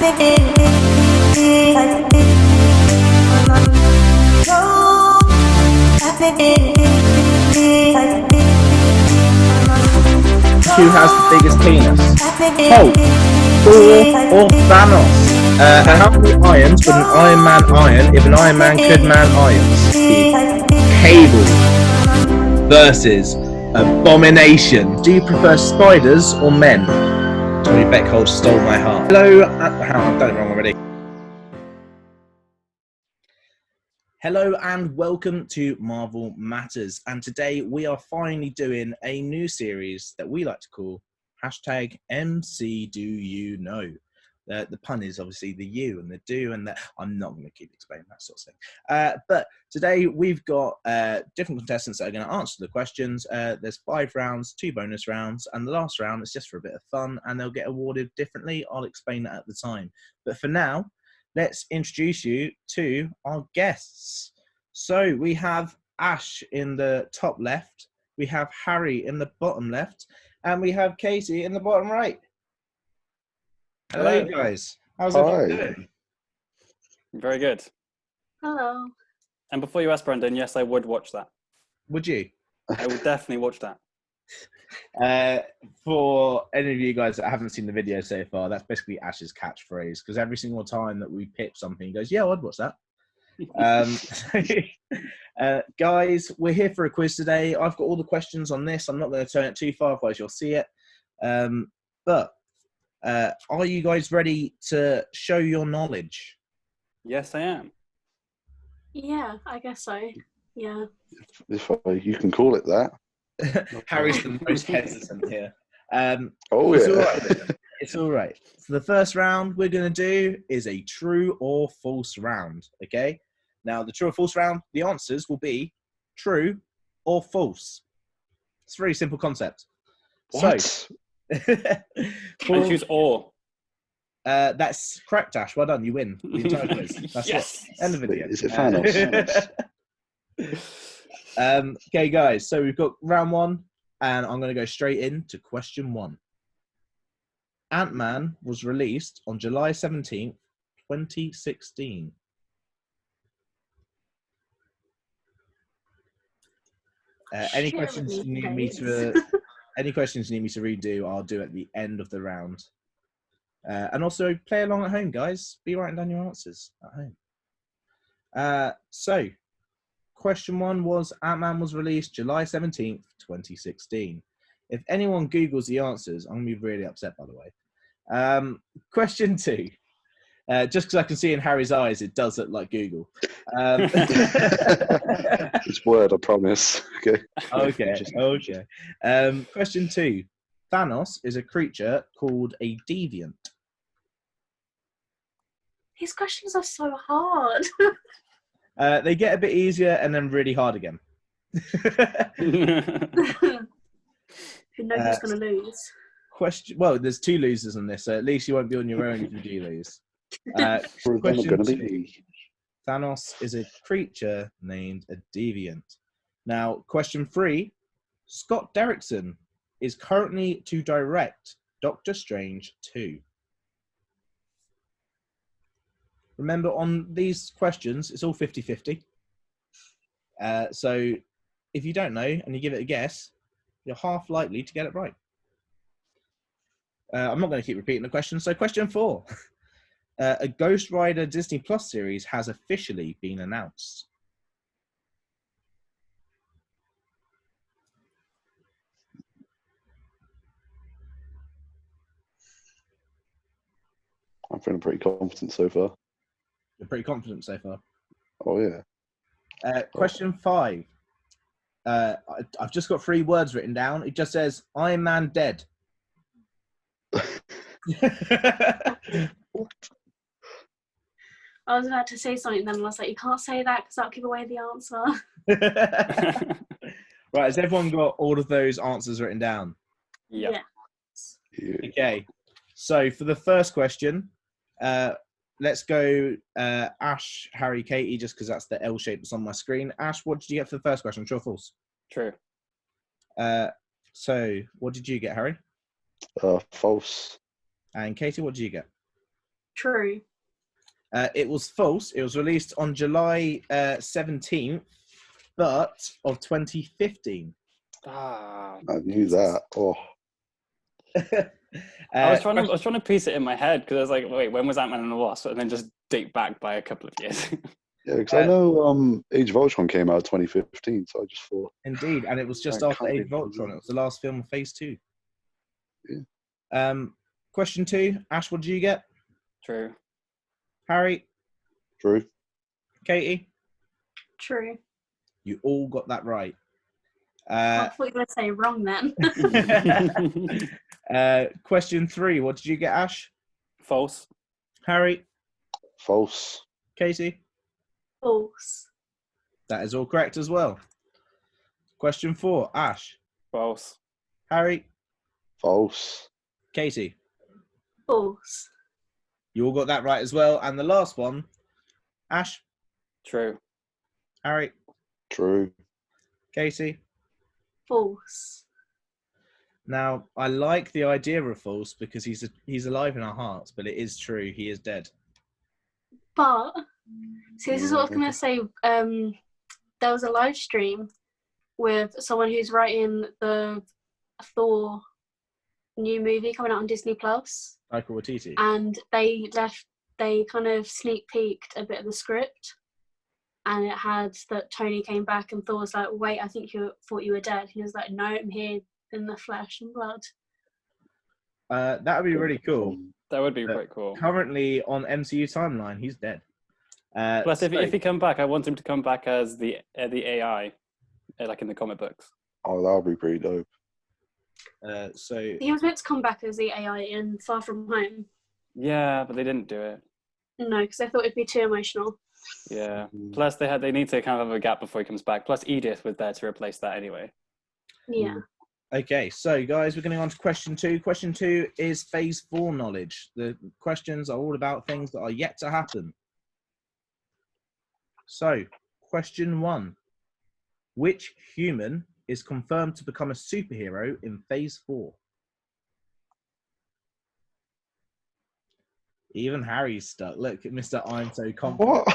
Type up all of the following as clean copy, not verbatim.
Who has the biggest penis? Hulk, Thor, or Thanos? How many irons would an Iron Man iron if an Iron Man could man irons? Cable versus Abomination. Do you prefer spiders or men? Tommy Beckhold stole my heart. Hello, I've done it wrong already. Hello and welcome to Marvel Matters, and today we are finally doing a new series that we like to call #MCDoYouKnow. The pun is obviously the you and the do, and I'm not going to keep explaining that sort of thing. But today we've got different contestants that are going to answer the questions. There's 5 rounds, 2 bonus rounds, and the last round is just for a bit of fun, and they'll get awarded differently. I'll explain that at the time. But for now, let's introduce you to our guests. So we have Ash in the top left, we have Harry in the bottom left, and we have Katie in the bottom right. Hello, guys. How's everyone doing? Very good. Hello. And before you ask, Brendan, yes, I would watch that. Would you? I would definitely watch that. For any of you guys that haven't seen the video so far, that's basically Ash's catchphrase, because every single time that we pitch something, he goes, yeah, I'd watch that. Guys, we're here for a quiz today. I've got all the questions on this. I'm not going to turn it too far, otherwise you'll see it. But are you guys ready to show your knowledge? Yes, I am. Yeah, I guess so. Yeah. If you can call it that. Harry's the most hesitant here. Oh, it's yeah. all right. It's all right. So the first round we're going to do is a true or false round, okay? Now, the true or false round, the answers will be true or false. It's a very simple concept. What? So, I choose or. that's correct, Ash. Well done. You win the entire quiz. That's Yes. it. End of the video. Is it Thanos? Okay, guys. So we've got round 1, and I'm going to go straight into question 1. Ant-Man was released on July 17th, 2016. Any questions you need me to redo, I'll do at the end of the round. And also play along at home, guys. Be writing down your answers at home. So, question 1 was Ant-Man was released July 17th, 2016. If anyone Googles the answers, I'm going to be really upset, by the way. Question 2. Just because I can see in Harry's eyes, it does look like Google. It's word, I promise. Okay. Okay. Question 2. Thanos is a creature called a deviant. These questions are so hard. They get a bit easier and then really hard again. You know who's going to lose. Well, there's 2 losers on this, so at least you won't be on your own if you do lose. Question 2. Thanos is a creature named a deviant. Now, question 3. Scott Derrickson is currently to direct Doctor Strange 2. Remember, on these questions, it's all 50-50. So if you don't know and you give it a guess, you're half likely to get it right. I'm not going to keep repeating the question. So question 4. A Ghost Rider Disney Plus series has officially been announced. I'm feeling pretty confident so far. You're pretty confident so far. Oh, yeah. Question 5. I've just got 3 words written down. It just says, Iron Man dead. I was about to say something then, and I was like, you can't say that because that'll give away the answer. Right, has everyone got all of those answers written down? Yeah. Okay, so for the first question, let's go Ash, Harry, Katie, just because that's the L shape that's on my screen. Ash, what did you get for the first question? True or false? True. So what did you get, Harry? False. And Katie, what did you get? True. It was false. It was released on July 17th, but of 2015. Ah, I knew that. Oh, I was trying to piece it in my head because I was like, wait, when was Ant-Man and the Wasp? And then just date back by a couple of years. yeah, because I know Age of Ultron came out 2015, so I just thought. Indeed, and it was just That after can't Age be of Ultron. It was the last film of Phase 2. Yeah. Question 2. Ash, what did you get? True. Harry? True. Katie? True. You all got that right. I thought you were going to say wrong then. Question 3. What did you get, Ash? False. Harry? False. Katie? False. That is all correct as well. Question 4. Ash? False. Harry? False. Katie? False. You all got that right as well. And the last one, Ash? True. Harry? True. Katie? False. Now, I like the idea of false because he's alive in our hearts, but it is true. He is dead. But, see, this is what I was going to say. There was a live stream with someone who's writing the Thor new movie coming out on Disney Plus, Taika Waititi. and they kind of sneak peeked a bit of the script, and it had that Tony came back and Thor was like, wait, I think you thought you were dead. He was like, no, I'm here in the flesh and blood. That would be really cool. That would be pretty cool. Currently on MCU timeline, he's dead. Plus, if he come back, I want him to come back as the AI, like in the comic books. Oh, that would be pretty dope. He was meant to come back as the AI in Far From Home. Yeah, but they didn't do it. No, because I thought it'd be too emotional. Yeah. Plus, they need to kind of have a gap before he comes back. Plus, Edith was there to replace that anyway. Yeah. Okay, so guys, we're getting on to question 2. Question 2 is Phase 4 knowledge. The questions are all about things that are yet to happen. So, question 1. Which human is confirmed to become a superhero in Phase 4? Even Harry's stuck. Look at Mr. I'm so confident. What?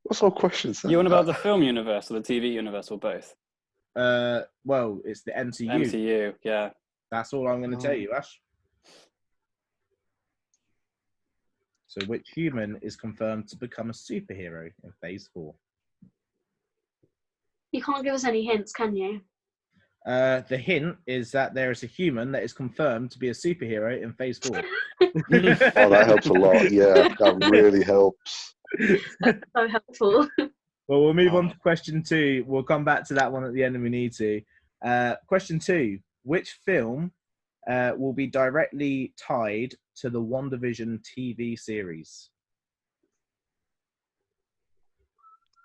What sort of questions? You want about the film universe or the TV universe or both? Well, it's the MCU. MCU, yeah. That's all I'm going to tell you, Ash. So, which human is confirmed to become a superhero in Phase 4? You can't give us any hints, can you? The hint is that there is a human that is confirmed to be a superhero in Phase 4. Oh, that helps a lot. Yeah, that really helps. That's so helpful. Well, we'll move on to question 2. We'll come back to that one at the end if we need to. Question 2. Which film will be directly tied to the WandaVision TV series?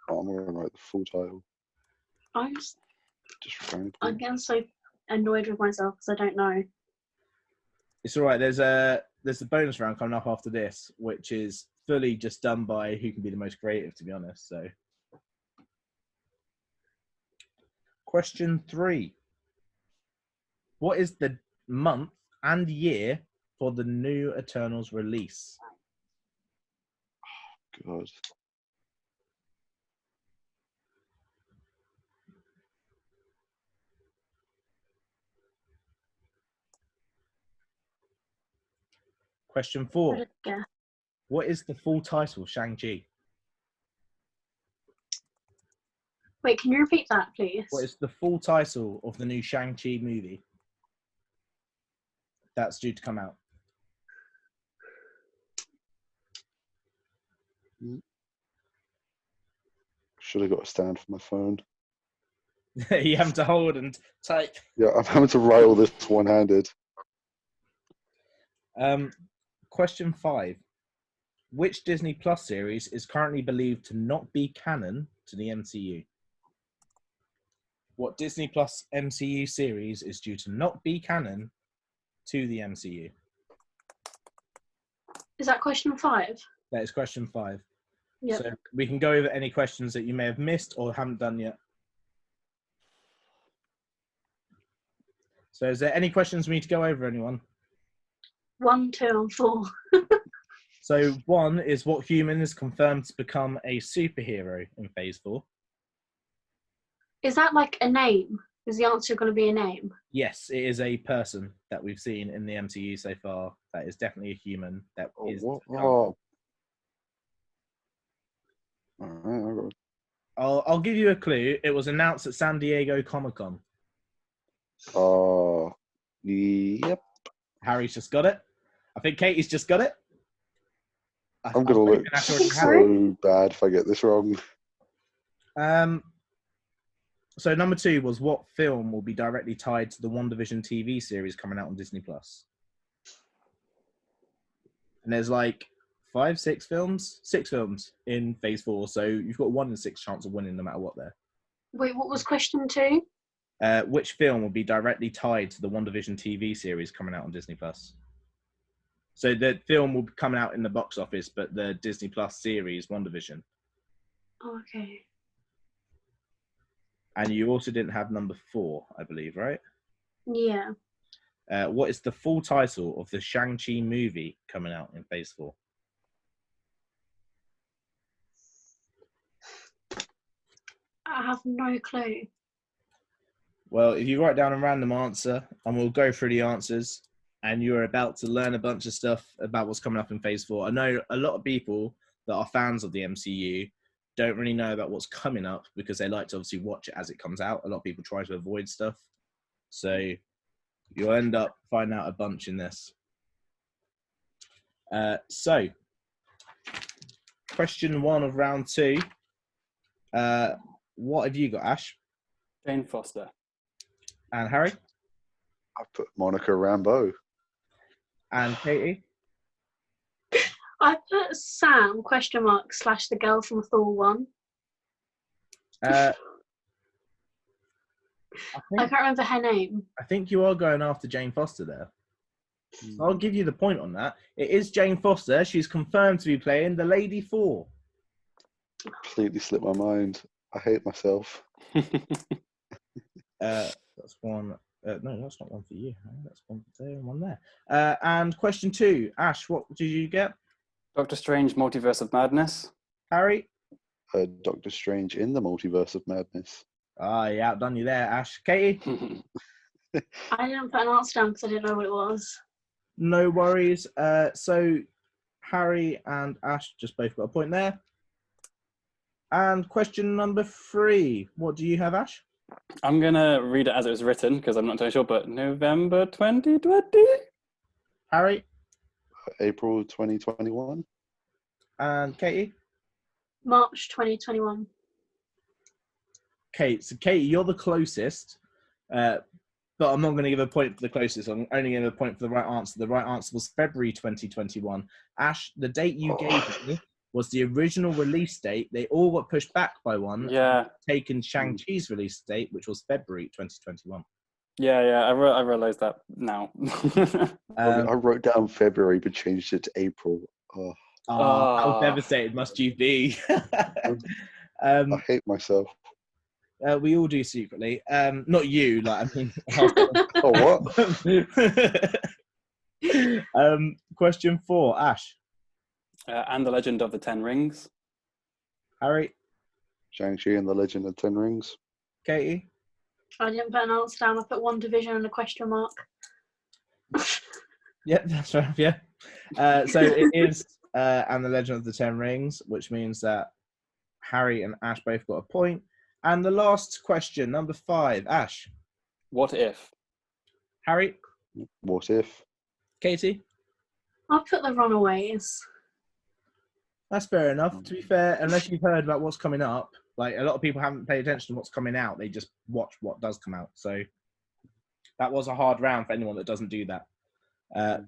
Oh, I'm going to write the full title. I'm getting so annoyed with myself because I don't know. It's all right. There's a bonus round coming up after this, which is fully just done by who can be the most creative, to be honest. So, question 3. What is the month and year for the new Eternals release? God. Question 4. Yeah. What is the full title, Shang-Chi? Wait, can you repeat that, please? What is the full title of the new Shang-Chi movie that's due to come out? Should have got a stand for my phone. You have to hold and type. Yeah, I'm having to write all this one-handed. Question 5. Which Disney Plus series is currently believed to not be canon to the MCU? What Disney Plus MCU series is due to not be canon to the MCU? Is that question 5? That is question 5. Yep. So we can go over any questions that you may have missed or haven't done yet. So is there any questions we need to go over, anyone? 1, 2, and 4. So 1 is what human is confirmed to become a superhero in Phase 4. Is that like a name? Is the answer going to be a name? Yes, it is a person that we've seen in the MCU so far. That is definitely a human. That is. What? Oh. Alright, I'll give you a clue. It was announced at San Diego Comic-Con. Yep. Harry's just got it. I think Katie's just got it. I'm gonna look so bad if I get this wrong. So number 2 was what film will be directly tied to the WandaVision TV series coming out on Disney Plus? And there's like 6 films in Phase 4, so you've got 1 in 6 chance of winning no matter what there. Wait, what was question 2? Which film will be directly tied to the WandaVision TV series coming out on Disney Plus? So the film will be coming out in the box office, but the Disney Plus series, WandaVision. Oh, okay. And you also didn't have number 4, I believe, right? Yeah. What is the full title of the Shang-Chi movie coming out in Phase 4? I have no clue. Well, if you write down a random answer, and we'll go through the answers, and you're about to learn a bunch of stuff about what's coming up in Phase 4. I know a lot of people that are fans of the MCU don't really know about what's coming up because they like to obviously watch it as it comes out. A lot of people try to avoid stuff. So you'll end up finding out a bunch in this. So, question 1 of round 2. What have you got, Ash? Jane Foster. And Harry? I put Monica Rambeau. And Katie? I put Sam, / the girl from Thor 1. I I can't remember her name. think you are going after Jane Foster there. I'll give you the point on that. It is Jane Foster. She's confirmed to be playing the Lady Thor. Completely slipped my mind. I hate myself. That's one. No, that's not one for you. That's one there and one there. And question 2, Ash, what did you get? Doctor Strange, Multiverse of Madness. Harry? Doctor Strange in the Multiverse of Madness. He outdone you there, Ash. Katie? I didn't put an answer down because I didn't know what it was. No worries. So Harry and Ash just both got a point there. And question number 3, what do you have, Ash? I'm going to read it as it was written because I'm not entirely sure, but November 2020? Harry? April 2021. And Katie? March 2021. Okay, so Katie, you're the closest, but I'm not going to give a point for the closest. I'm only going to give a point for the right answer. The right answer was February 2021. Ash, the date you gave me was the original release date. They all got pushed back by one. Yeah. Taken Shang-Chi's release date, which was February 2021. Yeah, I realised that now. I wrote down February but changed it to April. How devastated must you be? I hate myself. We all do secretly. Not you, like I mean. Oh, what? Question 4, Ash. And the Legend of the Ten Rings. Harry. Shang-Chi and the Legend of Ten Rings. Katie. I didn't put an answer down. I put WandaVision and a question mark. Yep, that's right. Yeah. So it is and the Legend of the Ten Rings, which means that Harry and Ash both got a point. And the last question, number 5, Ash. What if? Harry. What if? Katie. I'll put The Runaways. That's fair enough. To be fair, unless you've heard about what's coming up, like a lot of people haven't paid attention to what's coming out. They just watch what does come out. So that was a hard round for anyone that doesn't do that.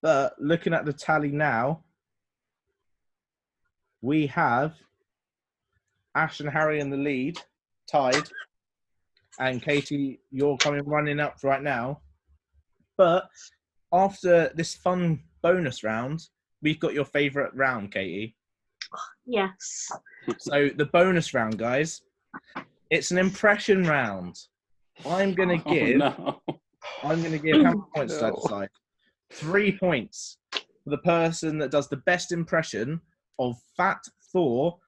But looking at the tally now, we have Ash and Harry in the lead, tied. And Katie, you're running up right now. But after this fun bonus round, we've got your favourite round, Katie. Yes. So the bonus round, guys, it's an impression round. I'm gonna give. No. I'm gonna give. How many points did I decide? 3 points for the person that does the best impression of Fat Thor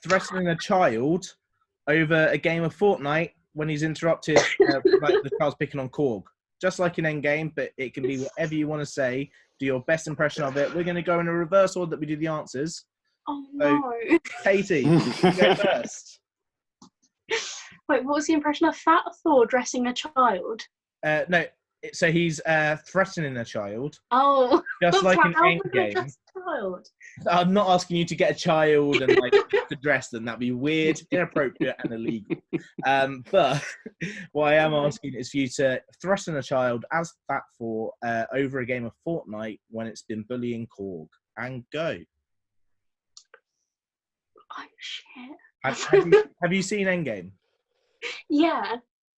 threatening a child over a game of Fortnite when he's interrupted, like the child's picking on Korg. Just like in Endgame, but it can be whatever you want to say. Do your best impression of it. We're going to go in a reverse order that we do the answers. Oh no! Katie, you go first. Wait, what was the impression of Fat Thor dressing a child? No, so he's threatening a child. Oh, Just like in how would I Endgame. dress a child? I'm not asking you to get a child and like to dress them. That'd be weird, inappropriate, and illegal. But what I am asking is for you to threaten a child as Fat Thor over a game of Fortnite when it's been bullying Korg. And go. Oh shit! Have you seen Endgame? Yeah,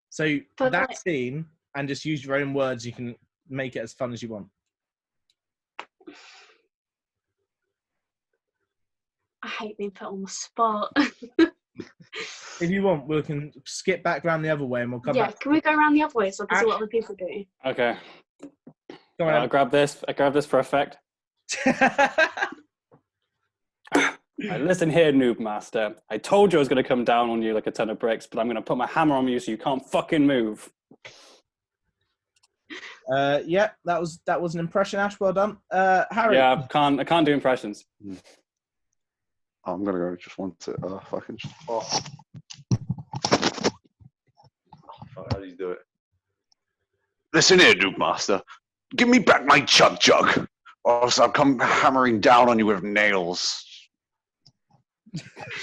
So But, that like- scene, and just use your own words. You can make it as fun as you want. I hate being put on the spot. If you want, we can skip back round the other way, and we'll come Yeah, back. can we go around the other way so I can see what other people do? Okay. Go I on. grab this for effect. Right, listen here, Noob Master. I told you I was going to come down on you like a ton of bricks, but I'm going to put my hammer on you so you can't fucking move. Yeah, that was an impression, Ash. Well done, Harry. Yeah, I can't do impressions. I'm gonna go just want to fucking just fuck, how do you do it? Listen here, Duke Master. Give me back my chug jug, or else I'll come hammering down on you with nails.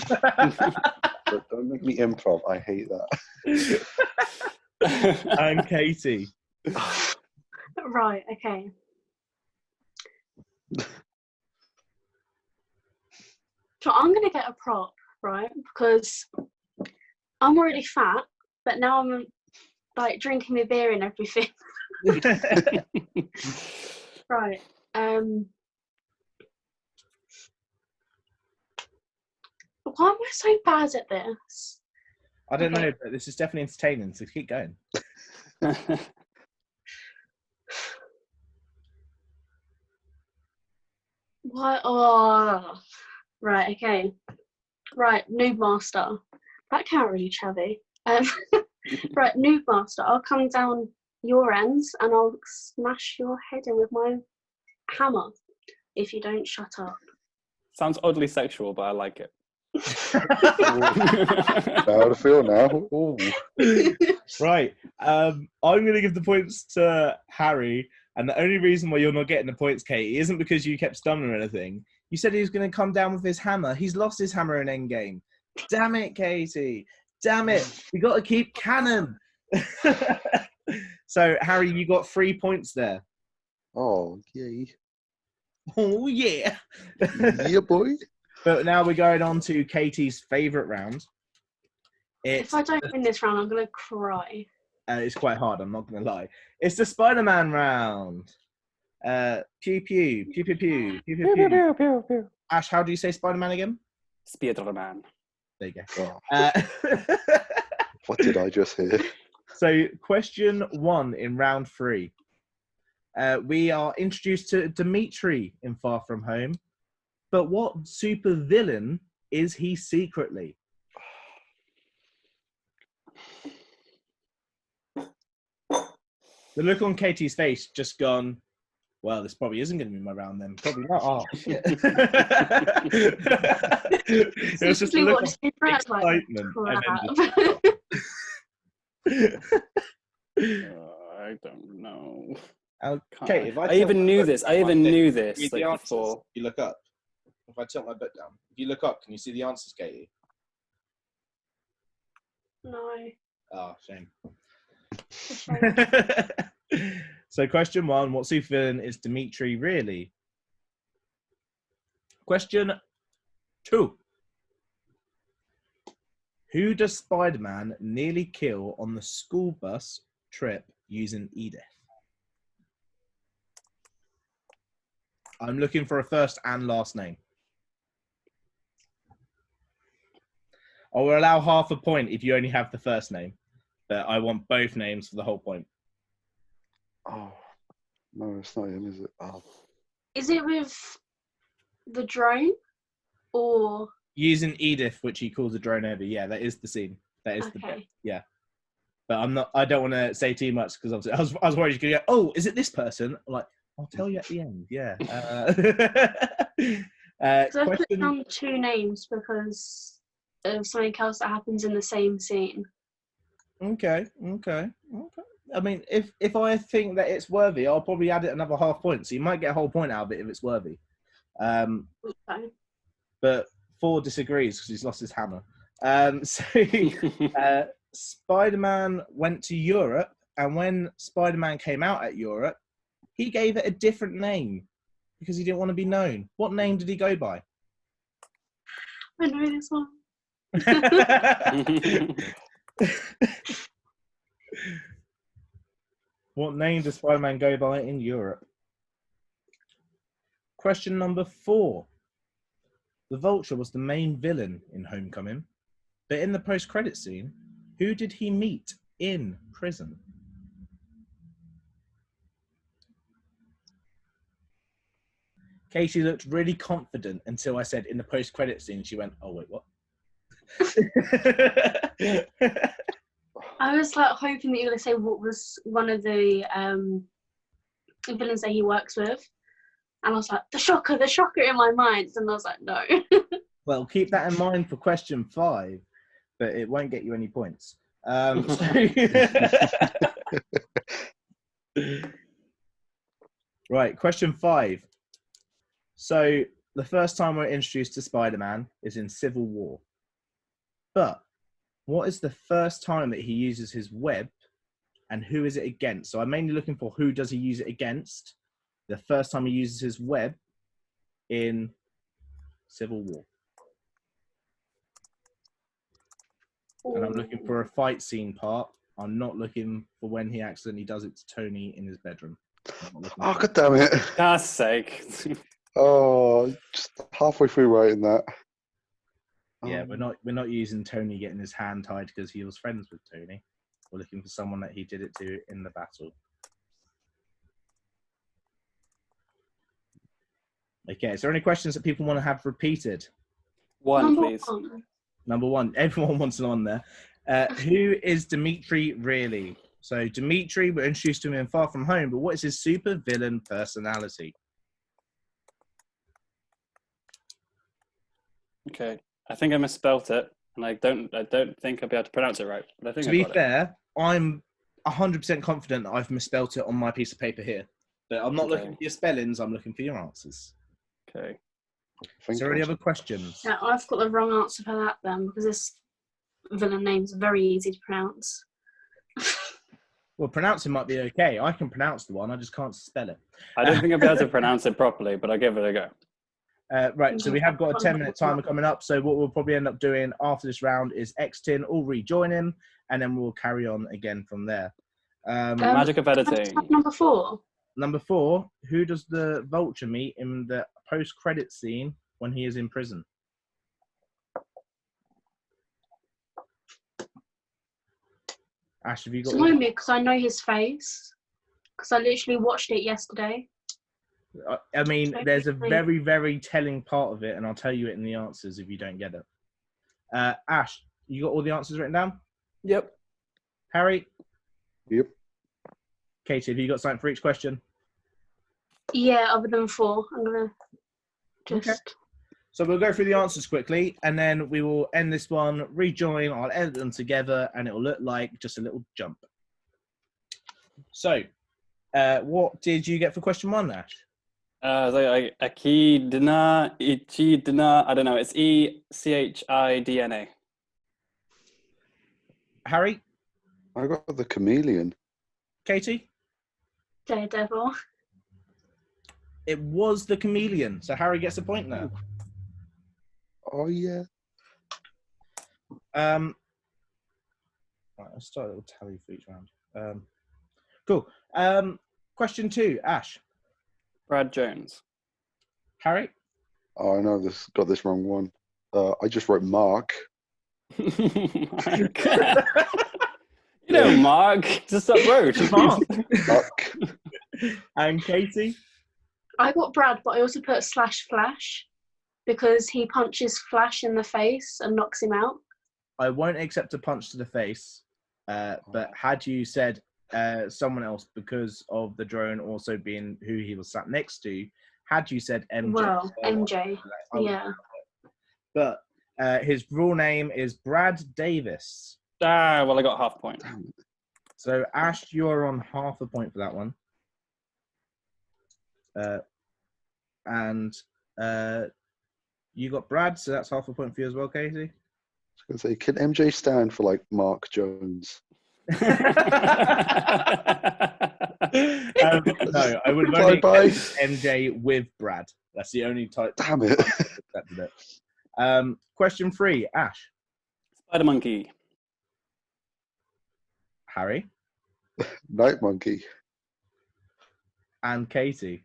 But don't make me improv. I hate that. And Katie. Right, okay. So I'm going to get a prop, right? Because I'm already fat, but now I'm like drinking my beer and everything. Right. Why am I so bad at this? I don't Okay. know, but this is definitely entertaining, so keep going. What? Oh, right. Okay. Right, Noob Master. That can't really chavvy. Right, Noob Master. I'll come down your ends and I'll smash your head in with my hammer if you don't shut up. Sounds oddly sexual, but I like it. How to feel now? Ooh. Right. I'm going to give the points to Harry, and the only reason why you're not getting the points, Katie, isn't because you kept stumbling or anything. You said he was going to come down with his hammer. He's lost his hammer in Endgame. Damn it, Katie. Damn it. We got to keep canon. So, Harry, you got 3 points there. Oh, yay. Oh, yeah. Yeah, boy. But now we're going on to Katie's favourite round. If I don't win this round, I'm going to cry. It's quite hard, I'm not going to lie. It's the Spider-Man round. Pew, pew, pew, pew, pew, pew, pew, pew. Ash, how do you say Spider-Man again? Spider-Man. There you go. Oh, what did I just hear? So, question 1 in round 3. We are introduced to Dimitri in Far From Home. But what super villain is he secretly? The look on Katie's face just gone, well, this probably isn't going to be my round then. Probably not. Oh, shit. It was just a Seriously, look what of is it like? excitement. And I don't know. then okay, if I tilt even my knew book this. down I like even this, knew read this the like answers, before. you look up. If I tilt my book down, if you look up, can you see the answers, Katie? No. Oh, shame. It's a shame. So, question 1, what supervillain is Dimitri really? Question 2. Who does Spider-Man nearly kill on the school bus trip using Edith? I'm looking for a first and last name. I will allow half a point if you only have the first name, but I want both names for the whole point. Oh, No, it's not him, is it? Oh. Is it with the drone or Using Edith, which he calls a drone over. Yeah, that is the scene. That is the bit. okay? Yeah. But I'm not. I don't want to say too much because obviously I was worried you're gonna go. Oh, is it this person? I'm like, I'll tell you at the end. Yeah. So I've put Question. down 2 names because of something else that happens in the same scene. Okay. I mean, if I think that it's worthy, I'll probably add it another half point. So you might get a whole point out of it if it's worthy. Okay. But 4 disagrees because he's lost his hammer. So Spider-Man went to Europe, and when Spider-Man came out at Europe, he gave it a different name because he didn't want to be known. What name did he go by? I know this one. What name does Spider-Man go by in Europe? Question number 4. The Vulture was the main villain in Homecoming, but in the post-credit scene, who did he meet in prison? Katie looked really confident until I said in the post-credit scene. She went, "Oh wait, what?" I was like hoping that you were going to say what was one of the villains that he works with, and I was like the Shocker in my mind, and I was like no. Well, keep that in mind for question 5, but it won't get you any points. Right, question 5. So the first time we're introduced to Spider-Man is in Civil War. But what is the first time that he uses his web, and who is it against? So I'm mainly looking for who does he use it against. The first time he uses his web in Civil War. And I'm looking for a fight scene part. I'm not looking for when he accidentally does it to Tony in his bedroom. Oh, God damn it. God's sake. Oh, just halfway through writing that. Yeah, we're not using Tony getting his hand tied because he was friends with Tony. We're looking for someone that he did it to in the battle. Okay, is there any questions that people want to have repeated? One, please. Number 1, everyone wants it on there. Who is Dimitri really? So Dimitri, we're introduced to him in Far From Home, but what is his super villain personality? Okay, I think I misspelt it, and I don't think I'll be able to pronounce it right. But I think To be fair, I'm 100% confident that I've misspelt it on my piece of paper here. But I'm not looking for your spellings, I'm looking for your answers. Okay. Is there any other questions? Yeah, I've got the wrong answer for that then, because this villain name's very easy to pronounce. Well, pronouncing might be okay. I can pronounce the one, I just can't spell it. I don't think I'll be able to pronounce it properly, but I'll give it a go. Right, so we have got a 10-minute timer coming up. So what we'll probably end up doing after this round is X-Tin all rejoining, and then we'll carry on again from there. Magic of editing. Number 4. Number 4, who does the Vulture meet in the post-credit scene when he is in prison? Ash, have you got... It's annoying me because I know his face, because I literally watched it yesterday. I mean, there's a very, very telling part of it, and I'll tell you it in the answers if you don't get it. Ash, you got all the answers written down? Yep. Harry? Yep. Katie, have you got something for each question? Yeah, other than 4. I'm going to just... Okay. So we'll go through the answers quickly, and then we will end this one, rejoin, I'll edit them together, and it will look like just a little jump. So, what did you get for question 1, Ash? Echidna, I don't know, it's Echidna. Harry? I got the chameleon. Katie? Daredevil. It was the chameleon, so Harry gets a point now. Oh, yeah. Right, I'll start a little tally for each round. Cool. Question 2, Ash. Brad Jones. Harry? Oh, I know this got this wrong one. I just wrote Mark. You know, Mark, just up road. Mark. Mark. And Katie? I got Brad, but I also put /Flash because he punches Flash in the face and knocks him out. I won't accept a punch to the face, but had you said someone else because of the drone also being who he was sat next to, had you said MJ? Well, MJ, I would- yeah. But his real name is Brad Davis. Well, I got half point. So, Ash, you're on half a point for that one. And you got Brad, so that's half a point for you as well, Katie. I was gonna say, can MJ stand for like Mark Jones? No, I would have only Bye-bye. accepted MJ with Brad. That's the only type. Damn it. Accepted it. Question 3, Ash. Spider Monkey. Harry. Night Monkey. And Katie.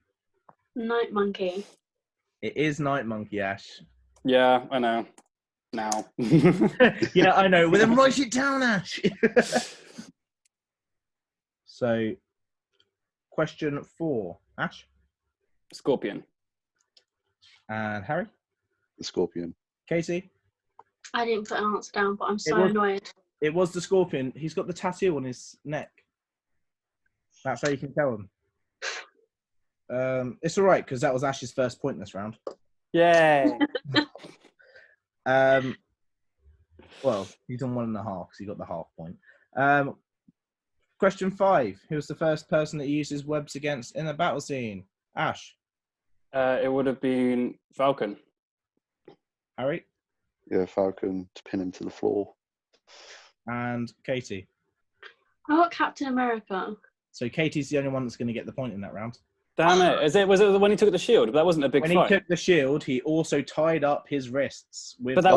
Night Monkey. It is Night Monkey, Ash. Yeah, I know. Now. Yeah, I know. Well, then write it down, Ash. So, question 4, Ash. Scorpion. And Harry. The Scorpion. Katie. I didn't put an answer down, but I'm so was- annoyed. It was the Scorpion. He's got the tattoo on his neck. That's how you can tell him. It's all right, because that was Ash's first point this round. Yay. Well, he's on 1.5 because he got the half point. Question 5. Who was the first person that uses webs against in a battle scene? Ash. It would have been Falcon. Harry. Yeah, Falcon to pin him to the floor. And Katie. I got Captain America. So Katie's the only one that's going to get the point in that round. Damn it. Was it when he took the shield? But that wasn't a big When fight. he took the shield, he also tied up his wrists. With But that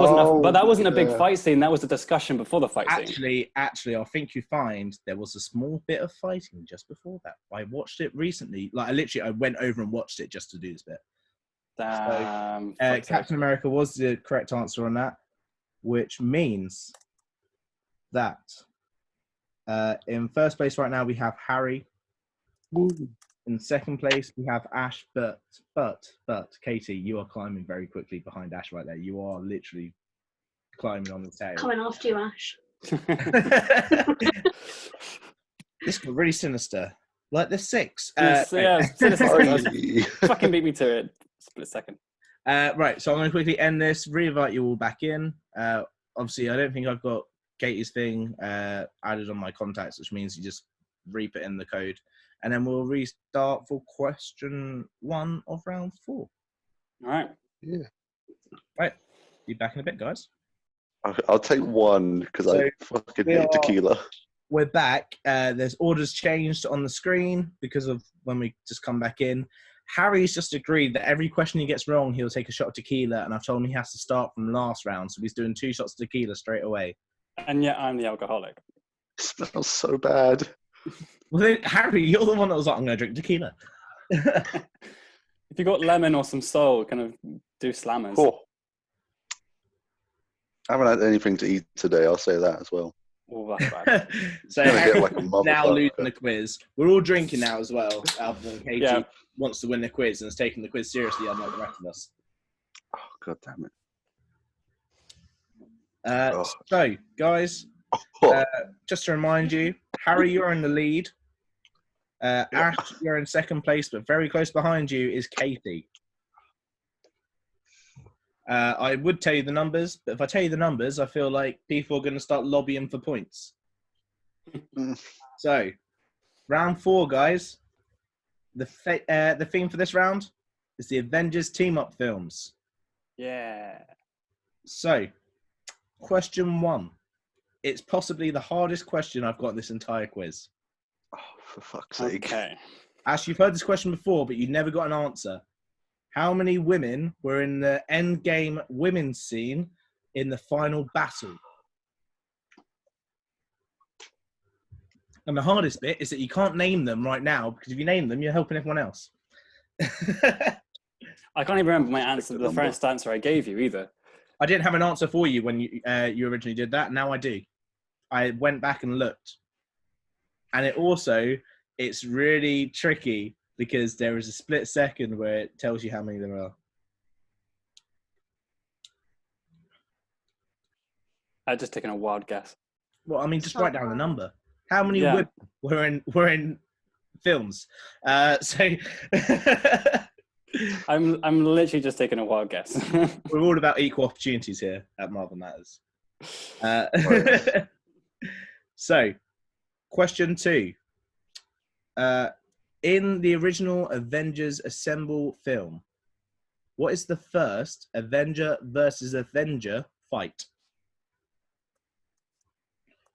wasn't a big yeah. fight scene. That was the discussion before the fight scene. Actually, I think you find there was a small bit of fighting just before that. I watched it recently. Like, I went over and watched it just to do this bit. Damn. Captain America was the correct answer on that, which means that in first place right now we have Harry. Woo. In second place we have Ash, but Katie, you are climbing very quickly behind Ash right there. You are literally climbing on the tail. Coming after you, Ash. This got really sinister. Like the 6. Aye. Fucking beat me to it. Split second. Right, so I'm going to quickly end this, re-invite you all back in. Obviously, I don't think I've got Katie's thing added on my contacts, which means you just re-put in the code. And then we'll restart for question 1 of round 4. All right. Yeah. Right, be back in a bit, guys. I'll take one because I fucking hate tequila. We're back. There's orders changed on the screen because of when we just come back in. Harry's just agreed that every question he gets wrong, he'll take a shot of tequila, and I've told him he has to start from last round, so he's doing 2 shots of tequila straight away. And yet I'm the alcoholic. It smells so bad. Well, then, Harry, you're the one that was like, I'm going to drink tequila. If you got lemon or some soul, kind of do slammers. Oh. I haven't had anything to eat today, I'll say that as well. Oh, that's bad. So Gonna Harry get like a now motherfucker. losing the quiz. We're all drinking now as well. Other than Katie Yeah. wants to win the quiz and is taking the quiz seriously, unlike the rest of us. Oh, God damn it. Oh. So, guys, Oh, just to remind you, Harry, you're in the lead. Ash, you're in second place, but very close behind you is Katie. I would tell you the numbers, but if I tell you the numbers, I feel like people are going to start lobbying for points. So, round 4, guys. The theme for this round is the Avengers team-up films. Yeah. So, question 1. It's possibly the hardest question I've got in this entire quiz. oh, for fuck's sake. Okay. Ash, you've heard this question before, but you never got an answer. How many women were in the Endgame women's scene in the final battle? And the hardest bit is that you can't name them right now, because if you name them, you're helping everyone else. I can't even remember my answer, the first answer I gave you either. I didn't have an answer for you when you originally did that. Now I do. I went back and looked. And it also it's really tricky because there is a split second where it tells you how many there are. I've just taken a wild guess. Well, I mean, just So write down the number. How many Yeah. women were in films? So I'm literally just taking a wild guess. we're all about equal opportunities here at Marvel Matters. So, question 2. In the original Avengers Assemble film, what is the first Avenger versus Avenger fight?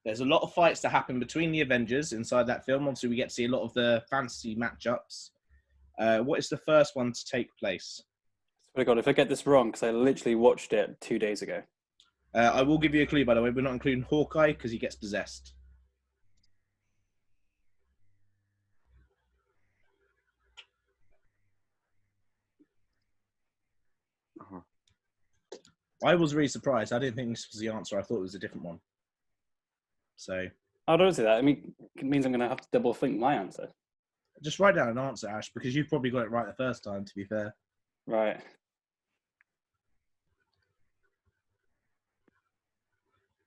There's a lot of fights that happen between the Avengers inside that film. Obviously, we get to see a lot of the fantasy matchups. What is the first one to take place? Oh my God, if I get this wrong, because I literally watched it 2 days ago. I will give you a clue, by the way. We're not including Hawkeye because he gets possessed. Uh-huh. I was really surprised. I didn't think this was the answer. I thought it was a different one. So I don't see that. I mean, it means I'm going to have to double think my answer. just write down an answer, Ash, because you've probably got it right the first time, to be fair. Right.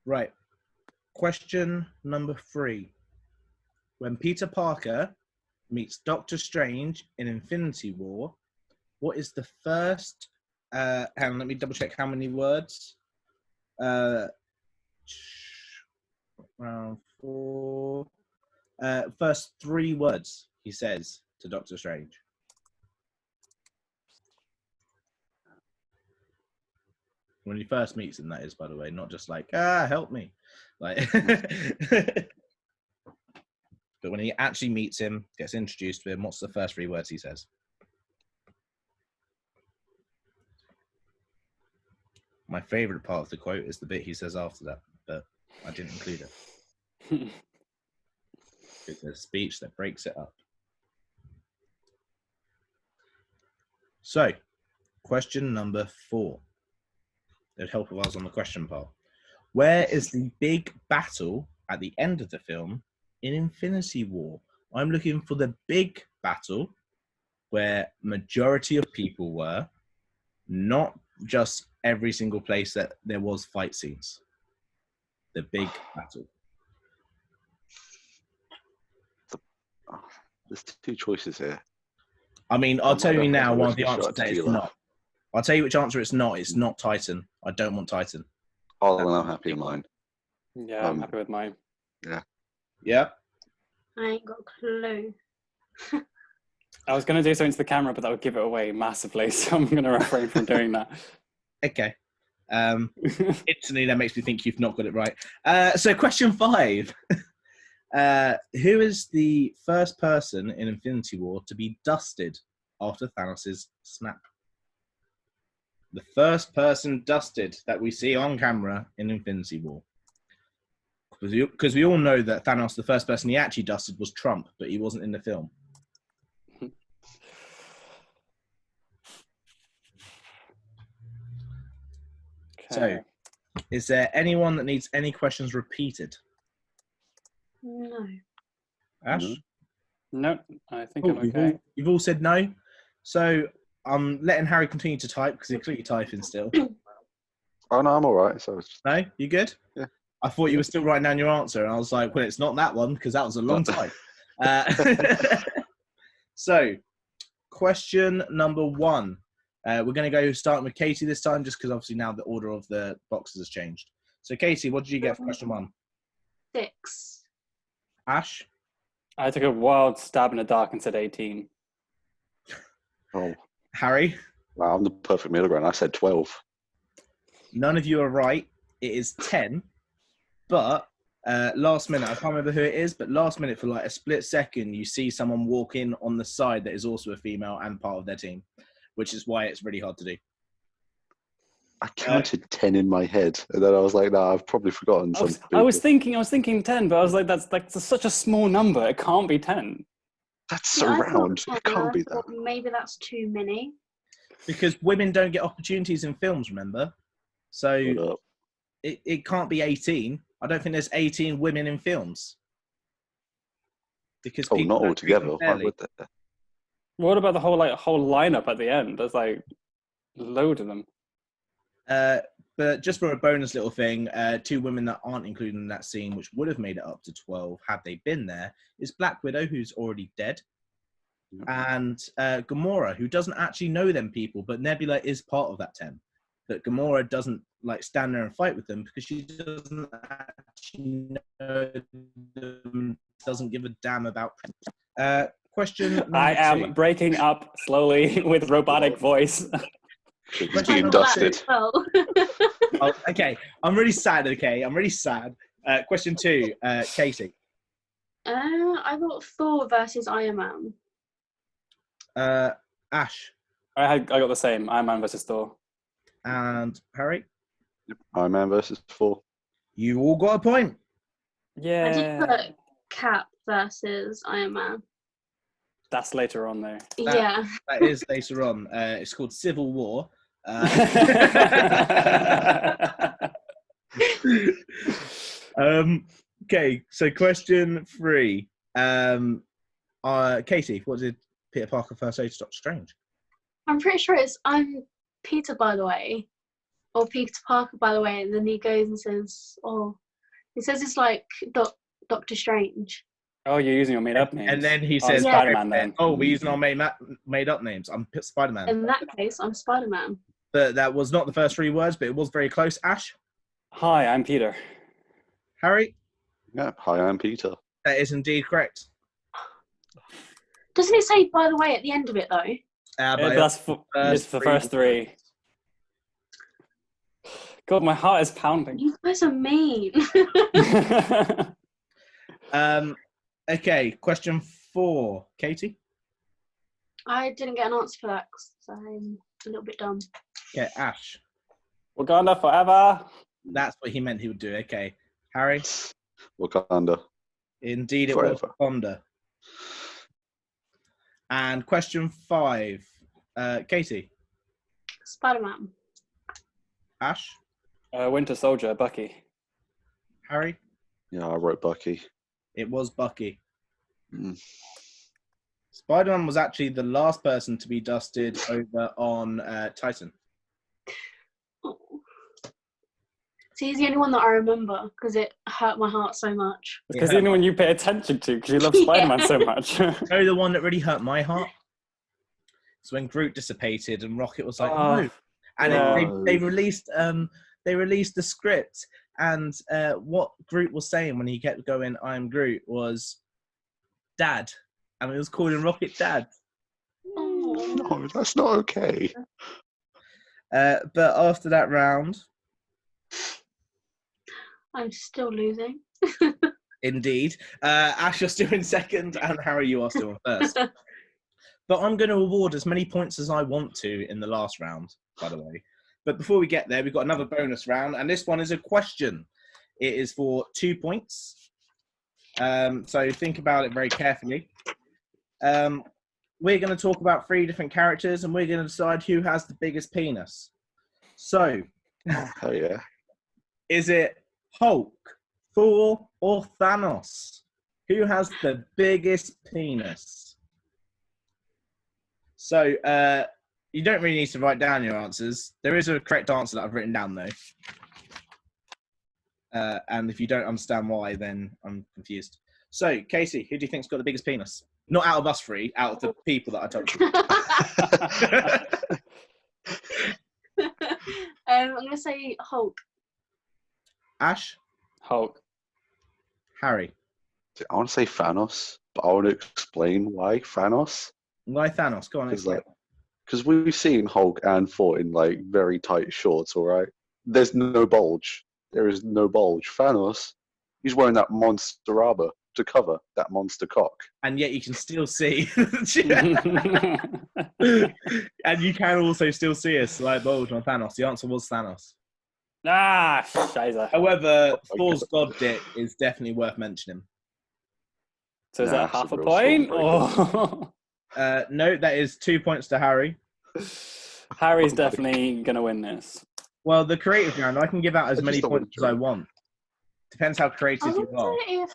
Right. Question number 3. When Peter Parker meets Doctor Strange in Infinity War, what is the first... hang on, let me double check how many words. Round 4. First 3 words he says to Doctor Strange. When he first meets him, that is, by the way, not just like, help me. Like, but when he actually meets him, gets introduced to him, what's the first 3 words he says? My favourite part of the quote is the bit he says after that, but I didn't include it. It's a speech that breaks it up. So, question number 4. It'd help if I was on the question part. Where is the big battle at the end of the film in Infinity War? I'm looking for the big battle where majority of people were, not just every single place that there was fight scenes. The big battle. There's 2 choices here. I mean, I'll tell you now, one of the Shot answers that it's tequila. not. I'll tell you which answer it's not. It's not Titan. I don't want Titan. Oh, then I'm happy with mine. Yeah, I'm happy with mine. Yeah? I ain't got a clue. I was going to do something to the camera, but that would give it away massively, so I'm going to refrain from doing that. Okay. Instantly, that makes me think you've not got it right. So question 5. Who is the first person in Infinity War to be dusted after Thanos' snap? The first person dusted that we see on camera in Infinity War. Because we all know that Thanos, the first person he actually dusted was Trump, but he wasn't in the film. So, is there anyone that needs any questions repeated? No. Ash? No. No, I think Oh, I'm okay. you've all said no. So I'm letting Harry continue to type because he's clearly typing still. Oh, no, I'm all right. So it's No? You good? Yeah. I thought you were still writing down your answer, and I was like, well, it's not that one because that was a long time. So, question number 1. We're going to go starting with Katie this time, just because obviously now the order of the boxes has changed. So, Katie, what did you get for question 1? 6. Ash? I took a wild stab in the dark and said 18. oh, Harry? wow, I'm the perfect middle ground. I said 12. None of you are right. It is 10. But last minute, I can't remember who it is, but last minute for like a split second, you see someone walk in on the side that is also a female and part of their team, which is why it's really hard to do. I counted 10 in my head, and then I was like, "No, I've probably forgotten some." I was thinking 10, but I was like, that's such a small number. It can't be 10. That's Yeah, I thought around. 10, It can't and be I that. thought maybe that's too many. Because women don't get opportunities in films, remember? So Shut up. it can't be 18. I don't think there's 18 women in films. because Oh, people not don't all treat them together. Why fairly. would they? What about the whole lineup at the end? There's like loads of them. But just for a bonus little thing, two women that aren't included in that scene, which would have made it up to 12 had they been there, is Black Widow, who's already dead, and Gamora, who doesn't actually know them people, but Nebula is part of that 10. But Gamora doesn't like stand there and fight with them because she doesn't actually know them, doesn't give a damn about. Question number I am 2. breaking up slowly with robotic voice. He's Question being number dusted. 2. Well, Oh, okay, I'm really sad. Okay, I'm really sad. Question 2, Katie. I got Thor versus Iron Man. Ash I got the same. Iron Man versus Thor. and Harry. Iron Man versus Thor. You all got a point. I did Yeah. put Cap versus Iron Man. That's later on though. Yeah. That is later on. It's called Civil War. Okay, so question 3. Katie, what did Peter Parker first say to Doctor Strange? I'm pretty sure it's I'm Peter, by the way. Or Peter Parker, by the way. And then he goes and says, he says it's like Doctor Strange. Oh, you're using your made-up names. And then he Oh, says, Spider-Man then. "Oh, we're using our made-up names. I'm Spider-Man." In that case, I'm Spider-Man. But that was not the first 3 words, but it was very close. Ash, Hi, I'm Peter. Harry, Yeah. Hi, I'm Peter. that is indeed correct. Doesn't it say, by the way, at the end of it, though? But It's the first 3. God, my heart is pounding. You guys are mean. Okay, question 4, Katie. I didn't get an answer for that, so I'm a little bit dumb. Okay, Ash. Wakanda forever. That's what he meant he would do. Okay, Harry. Wakanda. Indeed, it Forever. was Wakanda. And question 5, Katie. Spider-Man. Ash. Winter Soldier, Bucky. Harry. Yeah, I wrote Bucky. It was Bucky. Mm. Spider-Man was actually the last person to be dusted over on Titan. Oh. See, he's the only one that I remember because it hurt my heart so much. Because the only one you pay attention to because you love Spider-Man so much. You know the one that really hurt my heart? It's when Groot dissipated and Rocket was like, Oh, no. And no. they released the script, and what Groot was saying when he kept going, "I'm Groot," was Dad. And he was calling Rocket Dad. Oh. No, that's not okay. But after that round, I'm still losing. indeed, Ash, you're still in second, and Harry, you are still in first. But I'm going to award as many points as I want to in the last round, by the way. But before we get there, we've got another bonus round, and this one is a question. It is for 2 points. So think about it very carefully. We're going to talk about 3 different characters, and we're going to decide who has the biggest penis. So, Oh, yeah. is it Hulk, Thor, or Thanos? Who has the biggest penis? So, you don't really need to write down your answers. There is a correct answer that I've written down, though. And if you don't understand why, then I'm confused. So, Casey, who do you think's got the biggest penis? Not out of us 3, out of the people that I told you. I'm going to say Hulk. Ash, Hulk. Harry. I want to say Thanos, but I want to explain why Thanos. Why Thanos? Go on, Because explain. we've seen Hulk and Thor in like very tight shorts, all right? There's no bulge. There is no bulge. Thanos, he's wearing that monster armor to cover that monster cock. And yet you can still see. And you can also still see a slight bulge on Thanos. The answer was Thanos. Scheiße. However, Thor's god dick is definitely worth mentioning. So is Nah, that that's half a a real point? storm Or No, that is 2 points to Harry. Harry's definitely going to win this. Well, the creative round, I can give out as I many just don't want points as I to. want. Depends how I creative you wonder are.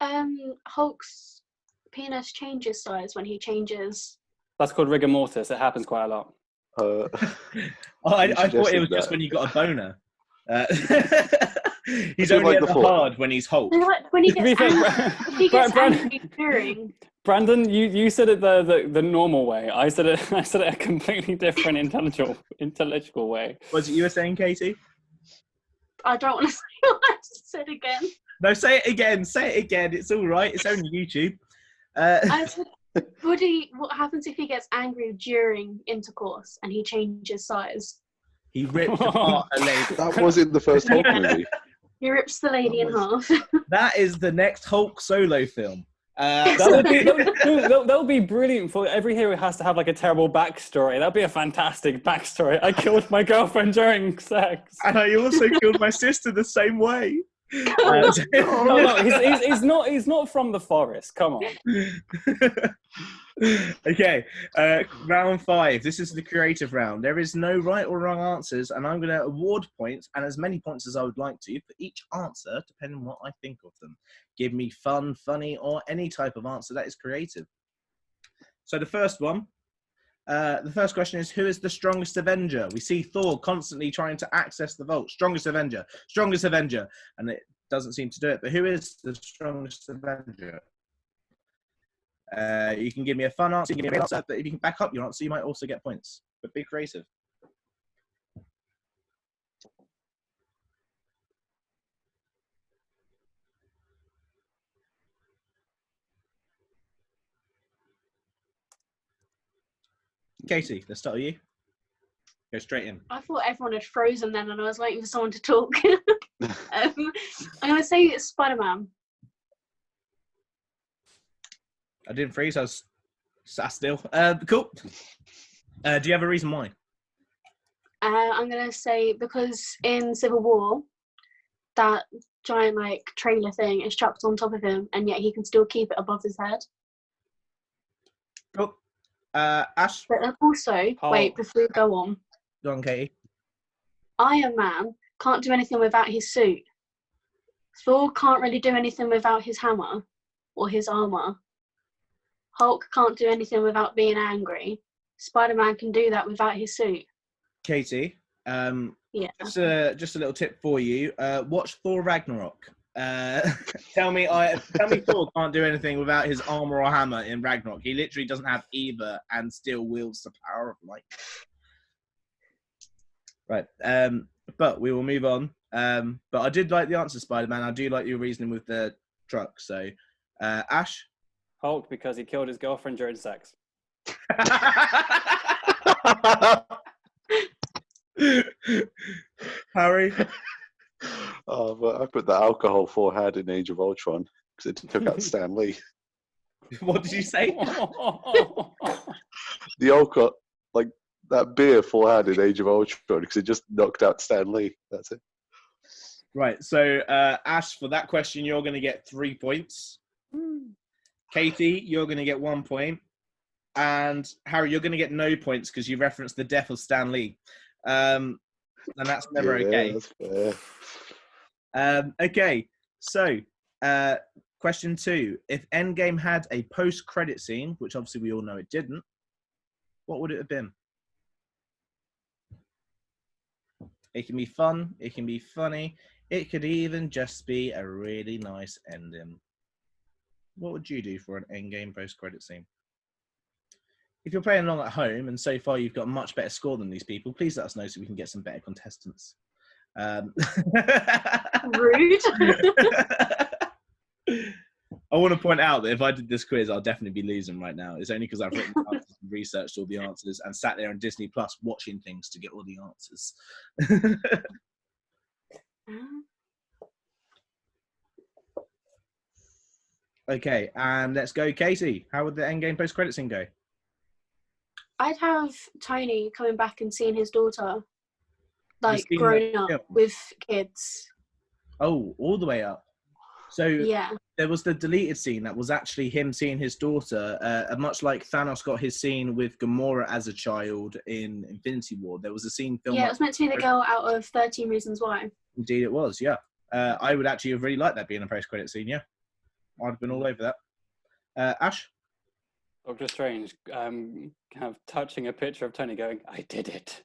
if Hulk's penis changes size when he changes? That's called rigor mortis. It happens quite a lot. I thought it suggested was just that. when you got a boner. He's do only like ever the thought. hard when he's Hulk. Like when he To be gets fair, angry, he gets Brandon- angry during. Brandon, you said it the normal way. I said it a completely different intellectual way. Was it you were saying, Katie? I don't want to say what I just said again. No, say it again. Say it again. It's all right. It's only YouTube. I said, what happens if he gets angry during intercourse and he changes size? He ripped apart a lady. That was in the first Hulk movie. He rips the lady in half. That is the next Hulk solo film. That would be brilliant. For every hero has to have like a terrible backstory. That'd be a fantastic backstory. I killed my girlfriend during sex. And I also killed my sister the same way. No, he's not from the forest. Come on. Okay, round 5. This is the creative round. There is no right or wrong answers, and I'm going to award points, and as many points as I would like to, for each answer, depending on what I think of them. Give me fun, funny, or any type of answer that is creative. So the first one, the first question is, who is the strongest Avenger? We see Thor constantly trying to access the vault. Strongest Avenger, and it doesn't seem to do it. But who is the strongest Avenger? You can give me a fun answer, you can give me an answer, but if you can back up your answer, you might also get points. But be creative. Katie, let's start with you. Go straight in. I thought everyone had frozen then, and I was waiting for someone to talk. I'm going to say it's Spider-Man. I didn't freeze, I was sat still. Cool. Do you have a reason why? I'm going to say because in Civil War, that giant like trailer thing is strapped on top of him, and yet he can still keep it above his head. Cool. Ash, But then also, wait, before we go on, Katie. Iron Man can't do anything without his suit. Thor can't really do anything without his hammer or his armor. Hulk can't do anything without being angry. Spider-Man can do that without his suit. Katie, Yeah. just a little tip for you. Watch Thor Ragnarok. Tell me Thor can't do anything without his armor or hammer in Ragnarok. He literally doesn't have either and still wields the power of light. Right. But we will move on. But I did like the answer, Spider-Man. I do like your reasoning with the truck. So, Ash? Hulk, because he killed his girlfriend during sex. Harry? Oh, but I put the alcohol Thor had in Age of Ultron because it took out Stan Lee. What did you say? The alcohol, like that beer Thor had in Age of Ultron because it just knocked out Stan Lee. That's it. Right. So, Ash, for that question, you're going to get 3 points. Katie, you're going to get 1 point. And Harry, you're going to get no points because you referenced the death of Stan Lee. And that's never okay. That's fair. Okay, so question 2. If Endgame had a post-credit scene, which obviously we all know it didn't, what would it have been? It can be fun, it can be funny, it could even just be a really nice ending. What would you do for an Endgame post-credit scene? If you're playing along at home, and so far you've got a much better score than these people, please let us know so we can get some better contestants. Rude. I want to point out that if I did this quiz, I'll definitely be losing right now. It's only because I've written the answers and researched all the answers and sat there on Disney Plus watching things to get all the answers. Okay, and let's go, Katie. How would the Endgame post-credit scene go? I'd have Tony coming back and seeing his daughter, like seen growing that up film? with kids. Oh, all the way up. So Yeah. there was the deleted scene that was actually him seeing his daughter, much like Thanos got his scene with Gamora as a child in Infinity War. There was a scene filmed. Yeah, it was meant to be the girl out of 13 Reasons Why. Indeed it was, yeah. I would actually have really liked that being a post-credit scene, yeah. I'd have been all over that. Ash? Doctor Strange kind of touching a picture of Tony going, I did it.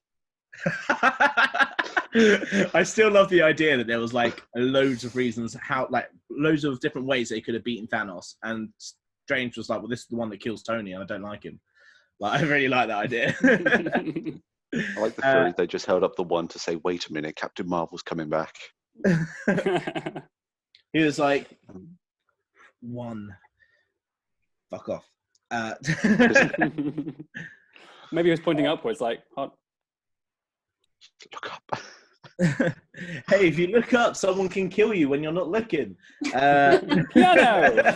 I still love the idea that there was like loads of reasons loads of different ways they could have beaten Thanos, and Strange was like, well, this is the one that kills Tony and I don't like him. Like, I really like that idea. I like the theory they just held up the one to say, wait a minute, Captain Marvel's coming back. He was like, one. Fuck off. Maybe he was pointing upwards, like, hot. Look up. Hey, if you look up, someone can kill you when you're not looking. Piano!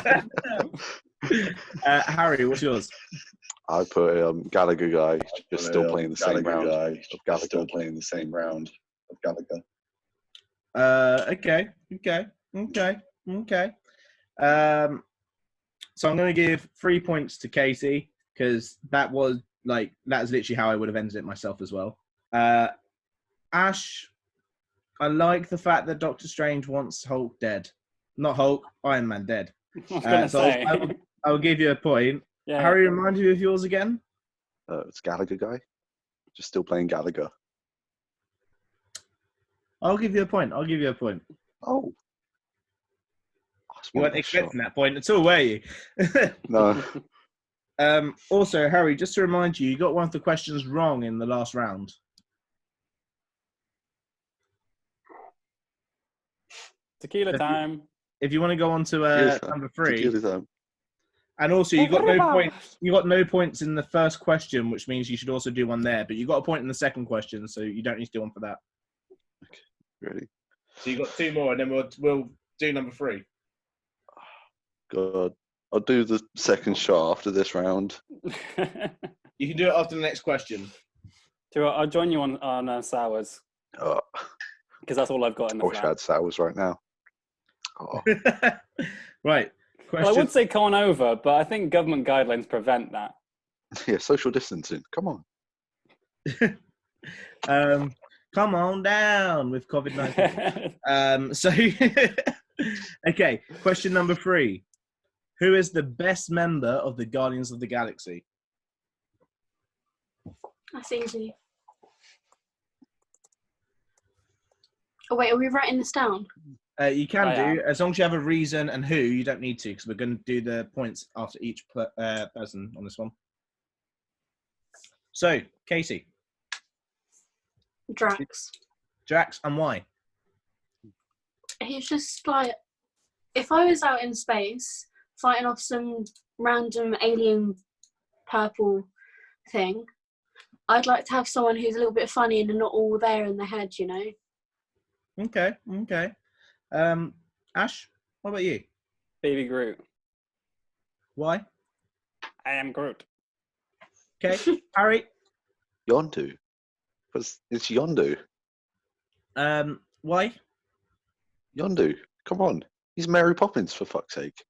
Harry, what's yours? I put Gallagher guy just still playing the same round guy, of Gallagher. still playing the same round of Gallagher. Okay. So I'm going to give 3 points to Katie, because that is literally how I would have ended it myself as well. Ash, I like the fact that Doctor Strange wants Hulk dead. Not Hulk, Iron Man dead. I was going to say. I'll give you a point. Yeah. Harry, remind me of yours again. It's Gallagher guy, just still playing Gallagher. I'll give you a point. Oh, You weren't expecting that point at all, were you? No. Also, Harry, just to remind you, you got one of the questions wrong in the last round. Tequila time. If you want to go on to number 3, Tequila time. and also you got no points. You got no points in the first question, which means you should also do one there. But you got a point in the second question, so you don't need to do one for that. Ready? So you got 2 more, and then we'll do number 3. God, I'll do the second shot after this round. You can do it after the next question. I'll join you on Sours, Oh, because that's all I've got in I the wish I flat. had Sours right now. Oh, Right. Well, I Question. would say come on over, but I think government guidelines prevent that. yeah, social distancing. Come on. Come on down with COVID-19. Okay. Question number 3. Who is the best member of the Guardians of the Galaxy? That's easy. Oh wait, are we writing this down? You can I do, as long as you have a reason and who. You don't need to, because we're going to do the points after each person on this one. So, Katie, Drax. Drax, and why? He's just like, if I was out in space fighting off some random alien purple thing, I'd like to have someone who's a little bit funny and not all there in the head, you know? Okay. Ash, what about you? Baby Groot. Why? I am Groot. Okay. Harry, Yondu. Because it's Yondu. why? Yondu. Come on. He's Mary Poppins, for fuck's sake.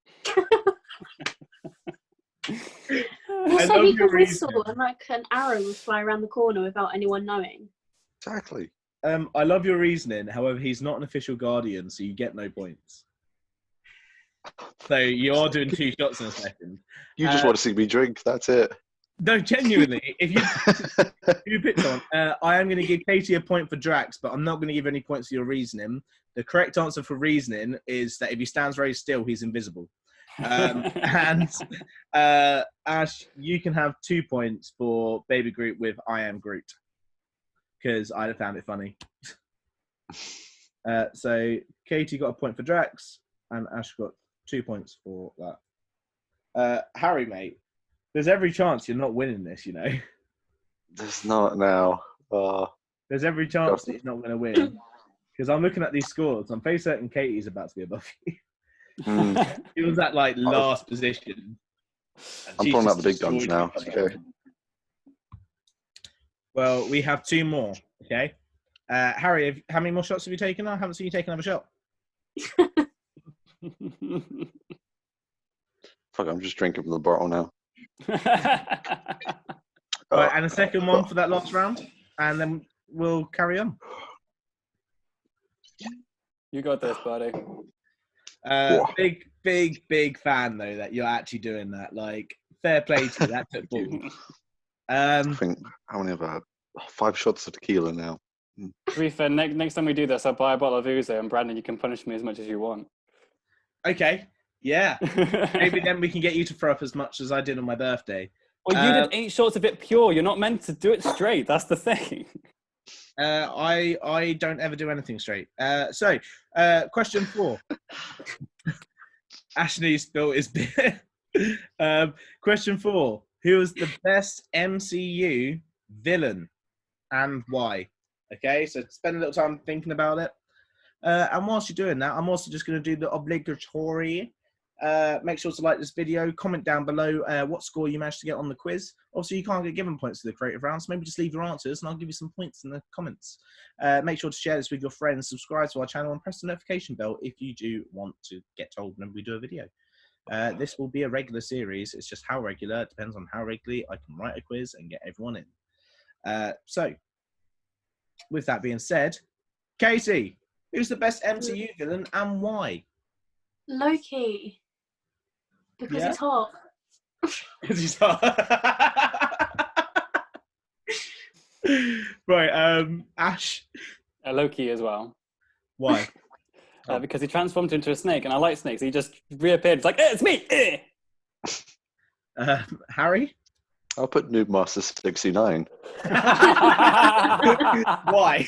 Also, love he your could whistle reasoning. and like an arrow would fly around the corner without anyone knowing. Exactly. I love your reasoning. However, he's not an official Guardian, so you get no points. So you are doing 2 shots in a second. You just want to see me drink. That's it. No, genuinely, if you pick someone, I am going to give Katie a point for Drax, but I'm not going to give any points for your reasoning. The correct answer for reasoning is that if he stands very still, he's invisible. And Ash, you can have 2 points for Baby Groot with I Am Groot, because I found it funny. So Katie got a point for Drax, and Ash got 2 points for that. Harry, mate, there's every chance you're not winning this, you know. There's not now. There's every chance that you're not going to win. Because I'm looking at these scores. I'm pretty certain Katie's about to be above you. She was at like last position. I'm pulling out the big guns now. Okay. Well, we have 2 more. Okay. Harry, how many more shots have you taken? I haven't seen you take another shot. Fuck, I'm just drinking from the bottle now. All right, and a second one for that last round, and then we'll carry on. You got this, buddy. big fan though that you're actually doing that. Like, fair play to you. That took balls. I think how many have I had? 5 shots of tequila now. To be fair, next time we do this, I'll buy a bottle of Ouzo, and Brandon, you can punish me as much as you want. Okay, yeah. Maybe then we can get you to throw up as much as I did on my birthday. Well, you did 8 shots of it pure. You're not meant to do it straight. That's the thing. I don't ever do anything straight. So, question 4. Ashley spilled his beer. Question 4. Who was the best MCU villain and why? Okay, so spend a little time thinking about it. And whilst you're doing that, I'm also just going to do the obligatory. Make sure to like this video, comment down below what score you managed to get on the quiz. Also, you can't get given points to the creative round, so maybe just leave your answers and I'll give you some points in the comments. Make sure to share this with your friends, subscribe to our channel and press the notification bell if you do want to get told when we do a video. This will be a regular series. It's just how regular. It depends on how regularly I can write a quiz and get everyone in. So, with that being said, Katie, who's the best MCU villain and why? Loki. Because Yeah? he's hot. Because he's hot. Right, Ash, Loki as well. why? Because he transformed into a snake, and I like snakes. He just reappeared. It's like, it's me! Harry? I'll put Noob Master 69 Why?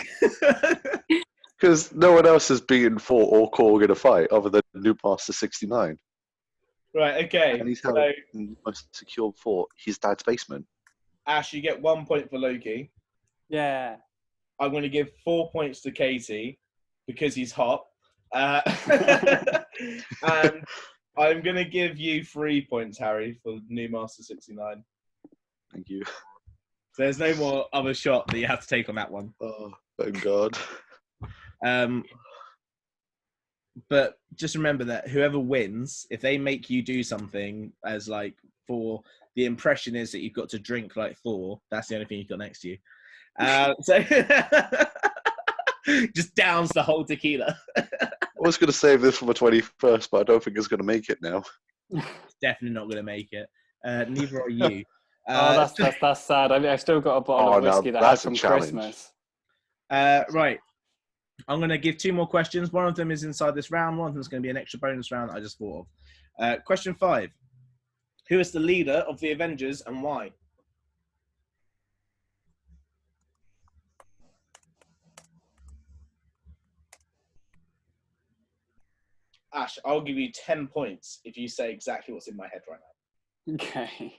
because no one else has beaten Thor or Korg in a fight other than Noob Master 69, Right, okay. and he's held So, in the most secure fort his dad's basement. Ash, you get 1 point for Loki. Yeah. I'm going to give 4 points to Katie because he's hot. And I'm going to give you 3 points, Harry, for New Master 69. Thank you. So there's no more other shot that you have to take on that one. Oh, thank God. But just remember that whoever wins, if they make you do something as like for the impression is that you've got to drink like Thor, that's the only thing you've got next to you. So just downs the whole tequila. I was going to save this for my 21st, but I don't think it's going to make it now. Definitely not going to make it. Neither are you. Oh, that's sad. I've still got a bottle of no, whiskey that I had that's a from challenge. Christmas. Right. I'm going to give 2 more questions. One of them is inside this round. One of them is going to be an extra bonus round that I just thought of. Question 5. Who is the leader of the Avengers and why? Ash, I'll give you 10 points if you say exactly what's in my head right now. Okay.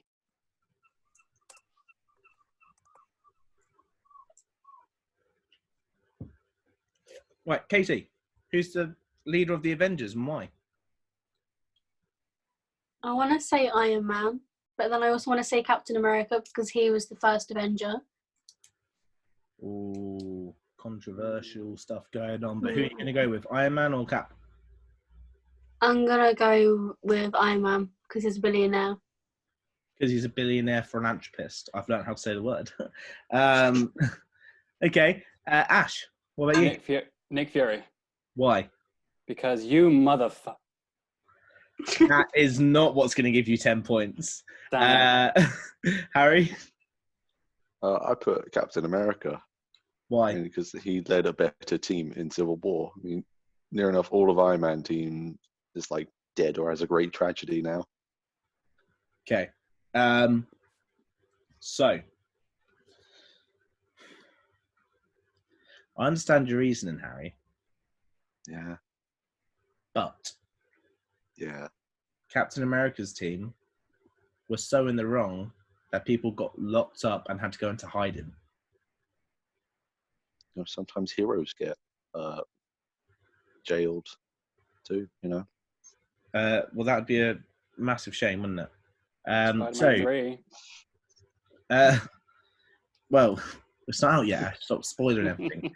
Right, Katie, who's the leader of the Avengers and why? I want to say Iron Man, but then I also want to say Captain America because he was the first Avenger. Ooh, controversial stuff going on. But who are you going to go with, Iron Man or Cap? I'm going to go with Iron Man because he's a billionaire. Because he's a billionaire philanthropist. I've learned how to say the word. Okay, Ash, what about you? Nick Fury. Why? Because you motherfucker. That is not what's going to give you 10 points. Harry? I put Captain America Why? because he led a better team in Civil War. I mean, near enough all of Iron Man team is like dead or has a great tragedy now. Okay. So, I understand your reasoning, Harry, Yeah, but yeah. Captain America's team was so in the wrong that people got locked up and had to go into hiding. You know, sometimes heroes get jailed too. You know. Well, that would be a massive shame, wouldn't it? Spider-Man So, 3. well, it's not out yet. Stop spoiling everything.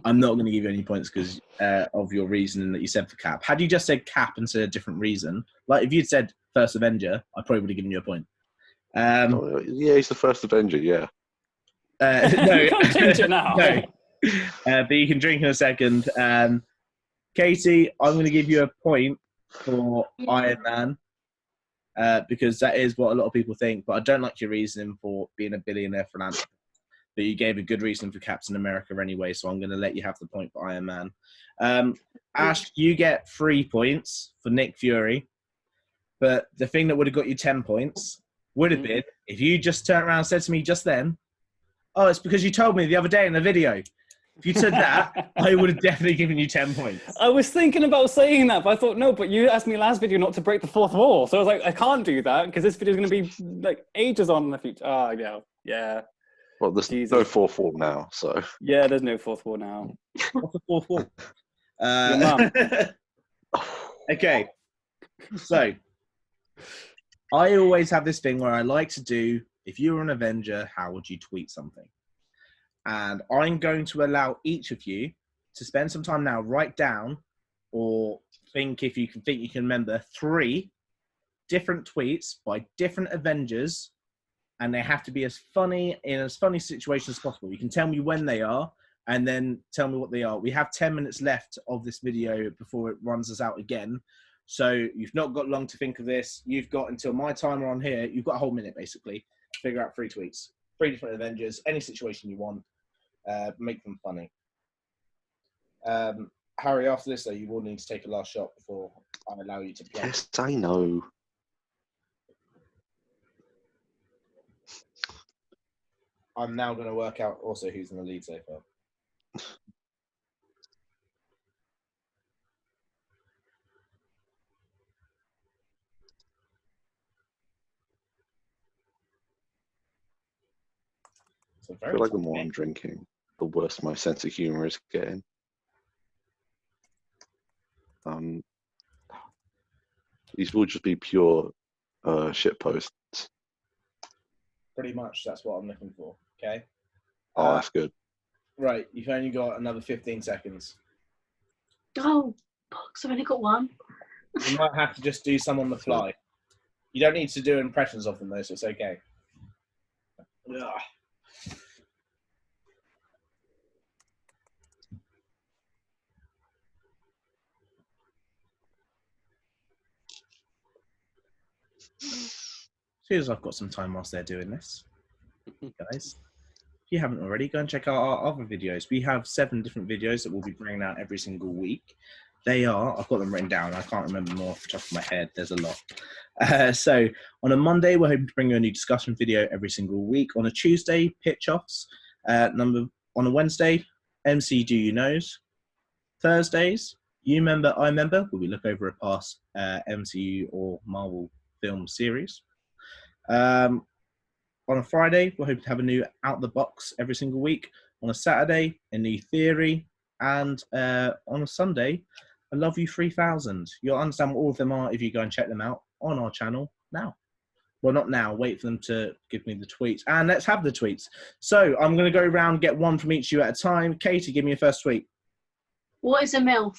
I'm not going to give you any points because of your reasoning that you said for Cap. Had you just said Cap and said a different reason, like if you'd said First Avenger, I probably would have given you a point. Yeah, he's the first Avenger. Yeah. No, Can't change it now. no. But you can drink in a second. Katie, I'm going to give you a point for Iron Man. Because that is what a lot of people think, but I don't like your reasoning for being a billionaire philanthropist. But you gave a good reason for Captain America anyway, so I'm going to let you have the point for Iron Man. Ash, you get 3 points for Nick Fury, but the thing that would have got you 10 points would have been if you just turned around and said to me just then, "Oh, it's because you told me the other day in the video." If you said that, I would have definitely given you 10 points. I was thinking about saying that, but I thought, no, but you asked me last video not to break the fourth wall. So I was like, I can't do that because this video is going to be like ages on in the future. Oh, yeah. Yeah. Well, there's Jesus. no fourth wall now, so. Yeah, there's no fourth wall now. What's the fourth wall? Your mum. Okay. So, I always have this thing where I like to do, if you were an Avenger, how would you tweet something? And I'm going to allow each of you to spend some time now, write down, or think if you can remember 3 different tweets by different Avengers, and they have to be as funny situation as possible. You can tell me when they are, and then tell me what they are. We have 10 minutes left of this video before it runs us out again. So you've not got long to think of this. You've got until my timer on here. You've got a whole minute, basically, to figure out 3 tweets. 3 different Avengers, any situation you want. Make them funny. Harry, after this, though, you will need to take a last shot before I allow you to play. Yes, I know. I'm now going to work out also who's in the lead so far. I feel like the more I'm drinking, the worse my sense of humor is getting. These will just be pure shit posts. Pretty much, that's what I'm looking for. Okay. Oh, that's good. Right, you've only got another 15 seconds. Oh, box! I've only got 1. You might have to just do some on the fly. You don't need to do impressions of them though, so it's okay. Ugh. Seems as I've got some time whilst they're doing this, guys. If you haven't already, go and check out our other videos. We have 7 different videos that we'll be bringing out every single week. They are, I've got them written down. I can't remember them off the top of my head. There's a lot. So on a Monday, we're hoping to bring you a new discussion video every single week. On a Tuesday, pitch offs. On a Wednesday, MC Do You Knows. Thursdays, You Member, I Member, where we look over a past MCU or Marvel film series. On a Friday, we're hoping to have a new Out the Box every single week. On a Saturday, a new theory. And on a Sunday, I Love You 3000. You'll understand what all of them are if you go and check them out on our channel now. Well, not now. Wait for them to give me the tweets. And let's have the tweets. So I'm going to go around, get one from each of you at a time. Katie, give me your first tweet. What is a MILF?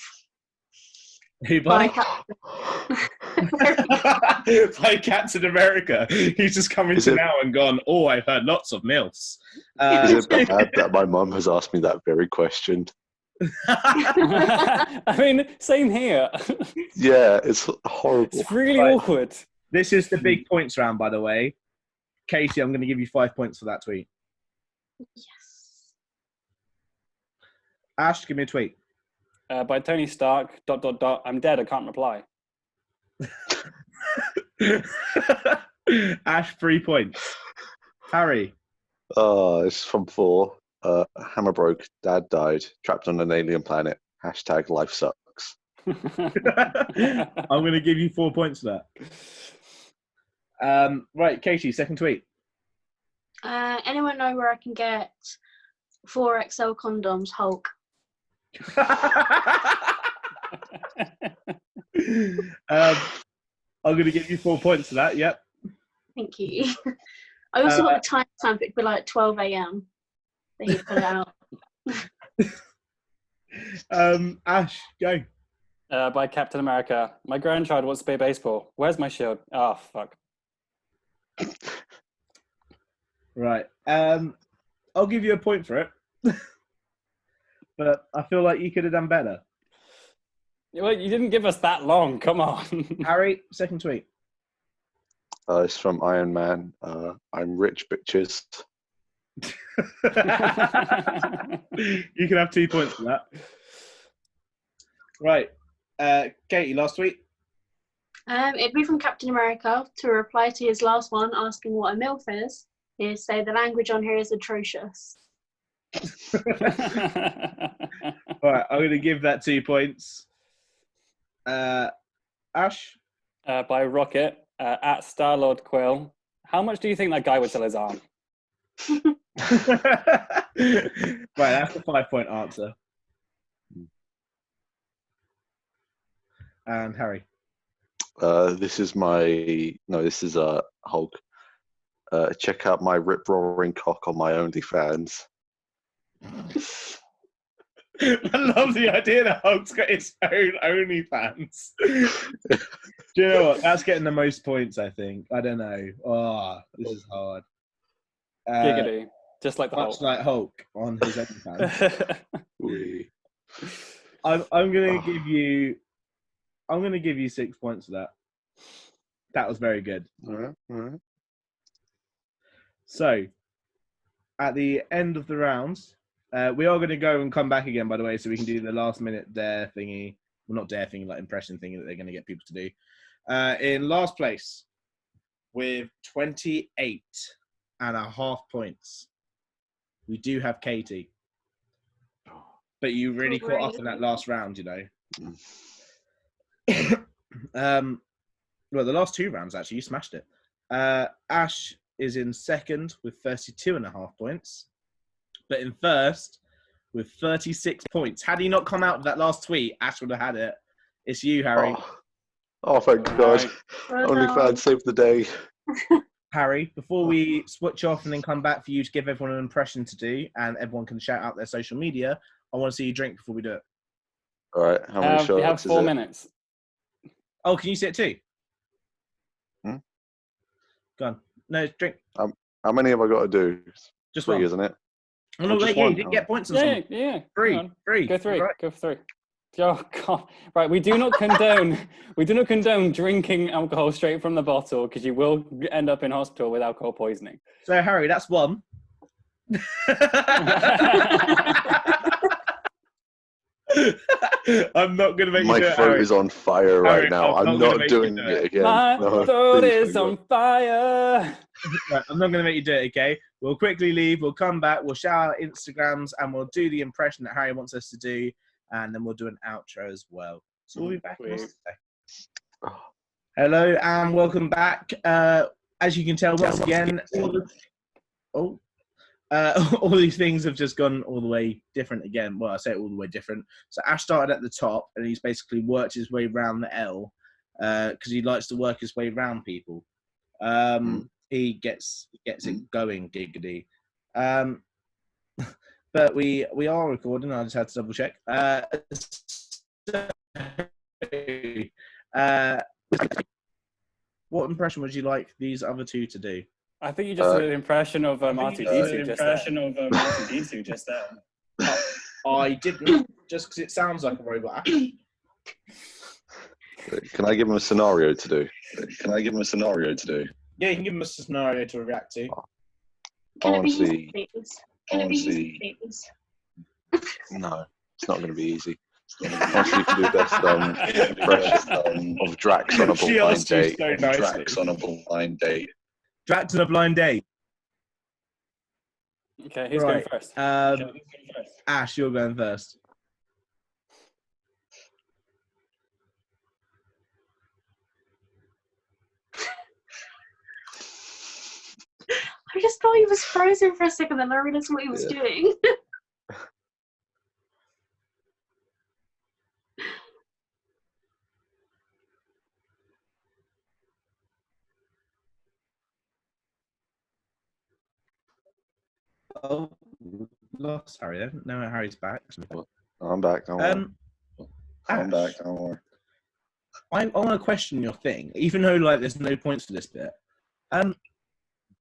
Who by Captain America. He's just come into now and gone, oh, I've heard lots of MILFs. Is it bad that my mum has asked me that very question? I mean, same here. Yeah, it's horrible. It's really awkward. This is the big points round, by the way. Katie, I'm going to give you 5 points for that tweet. Yes. Ash, give me a tweet. By Tony Stark, ... I'm dead, I can't reply. Ash, 3 points. Harry. It's from 4. Hammer broke, dad died, trapped on an alien planet. # life sucks. I'm going to give you 4 points for that. Right, Katie, second tweet. Anyone know where I can get 4XL condoms, Hulk? I'm going to give you 4 points for that, yep. Thank you. I also got a time stamp, it'd be like 12 a.m. that you put it out. Ash, go. By Captain America. My grandchild wants to play baseball. Where's my shield? Oh, fuck. Right. I'll give you a point for it. But I feel like you could have done better. Well, you didn't give us that long. Come on. Harry, second tweet. It's from Iron Man. I'm rich, bitches. You can have 2 points for that. Right. Katie, last tweet. It'd be from Captain America to reply to his last one asking what a MILF is say the language on here is atrocious. All right, I'm going to give that 2 points. Ash? By Rocket, at Star-Lord Quill. How much do you think that guy would sell his arm? Right, that's a 5-point answer. And Harry? This is Hulk. Check out my rip-roaring cock on my OnlyFans. I love the idea that Hulk's got his own OnlyFans. Do you know what? That's getting the most points, I think. I don't know. Oh, this is hard. Giggity. Just like the Much Hulk. like Hulk on his OnlyFans. Wee. I'm going to give you 6 points for that. That was very good. All right. So, at the end of the rounds, we are going to go and come back again, by the way, so we can do the last minute dare thingy. Well, not dare thingy, like impression thingy that they're going to get people to do. In last place, with 28.5 points, we do have Katie. But you really caught up in that last round, you know. Well, the last 2 rounds, actually, you smashed it. Ash is in second with 32.5 points, but in first with 36 points. Had he not come out with that last tweet, Ash would have had it. It's you, Harry. Oh thank God. OnlyFans saved the day. Harry, before we switch off and then come back for you to give everyone an impression to do, and everyone can shout out their social media, I want to see you drink before we do it. All right, how many shots You have is 4 it? minutes. Oh, can you see it too? Go on. No, drink. How many have I got to do? Just 3, one. isn't it? Oh, no, just wait, you one? didn't get points on Yeah, something. yeah. Three. Come on. Three. Go 3. Right. Go for 3. Oh God! Right, we do not condone. We do not condone drinking alcohol straight from the bottle because you will end up in hospital with alcohol poisoning. So, Harry, that's 1. I'm not going to make My you do it, throat Harry. is on fire Harry, right now. I'm I'm not gonna not make you doing do it it. again. My No, throat please is don't on fire. Right, I'm not going to make you do it, okay? We'll quickly leave. We'll come back. We'll shout out Instagrams and we'll do the impression that Harry wants us to do. And then we'll do an outro as well. So we'll be back in a Sweet. sec. Hello and welcome back. As you can tell, once again, all these things have just gone all the way different again. Well, I say all the way different. So Ash started at the top and he's basically worked his way around the L because he likes to work his way around people. He gets it going, giggity. But we are recording. I just had to double check. What impression would you like these other 2 to do? I think you just did an impression of R2D2 just there. I didn't, just because it sounds like a robot. Can I give him a scenario to do? Can I give him a scenario to do? Yeah, you can give him a scenario to react to. Can it be Honestly, easy, please? Can it be easy, please? no, it's not going to be easy. Honestly, you can do best impression of Drax on a She blind asked you date. so nicely. Drax on a blind date. Drax on a blind date. Okay, who's Right. going first? Ash, you're going first. I just thought he was frozen for a second, then I realized what he was doing. Oh, lost Harry then. No, Harry's back. I'm back. Don't worry. I'm Ash, back. Don't worry. I want to question your thing, even though like there's no points for this bit.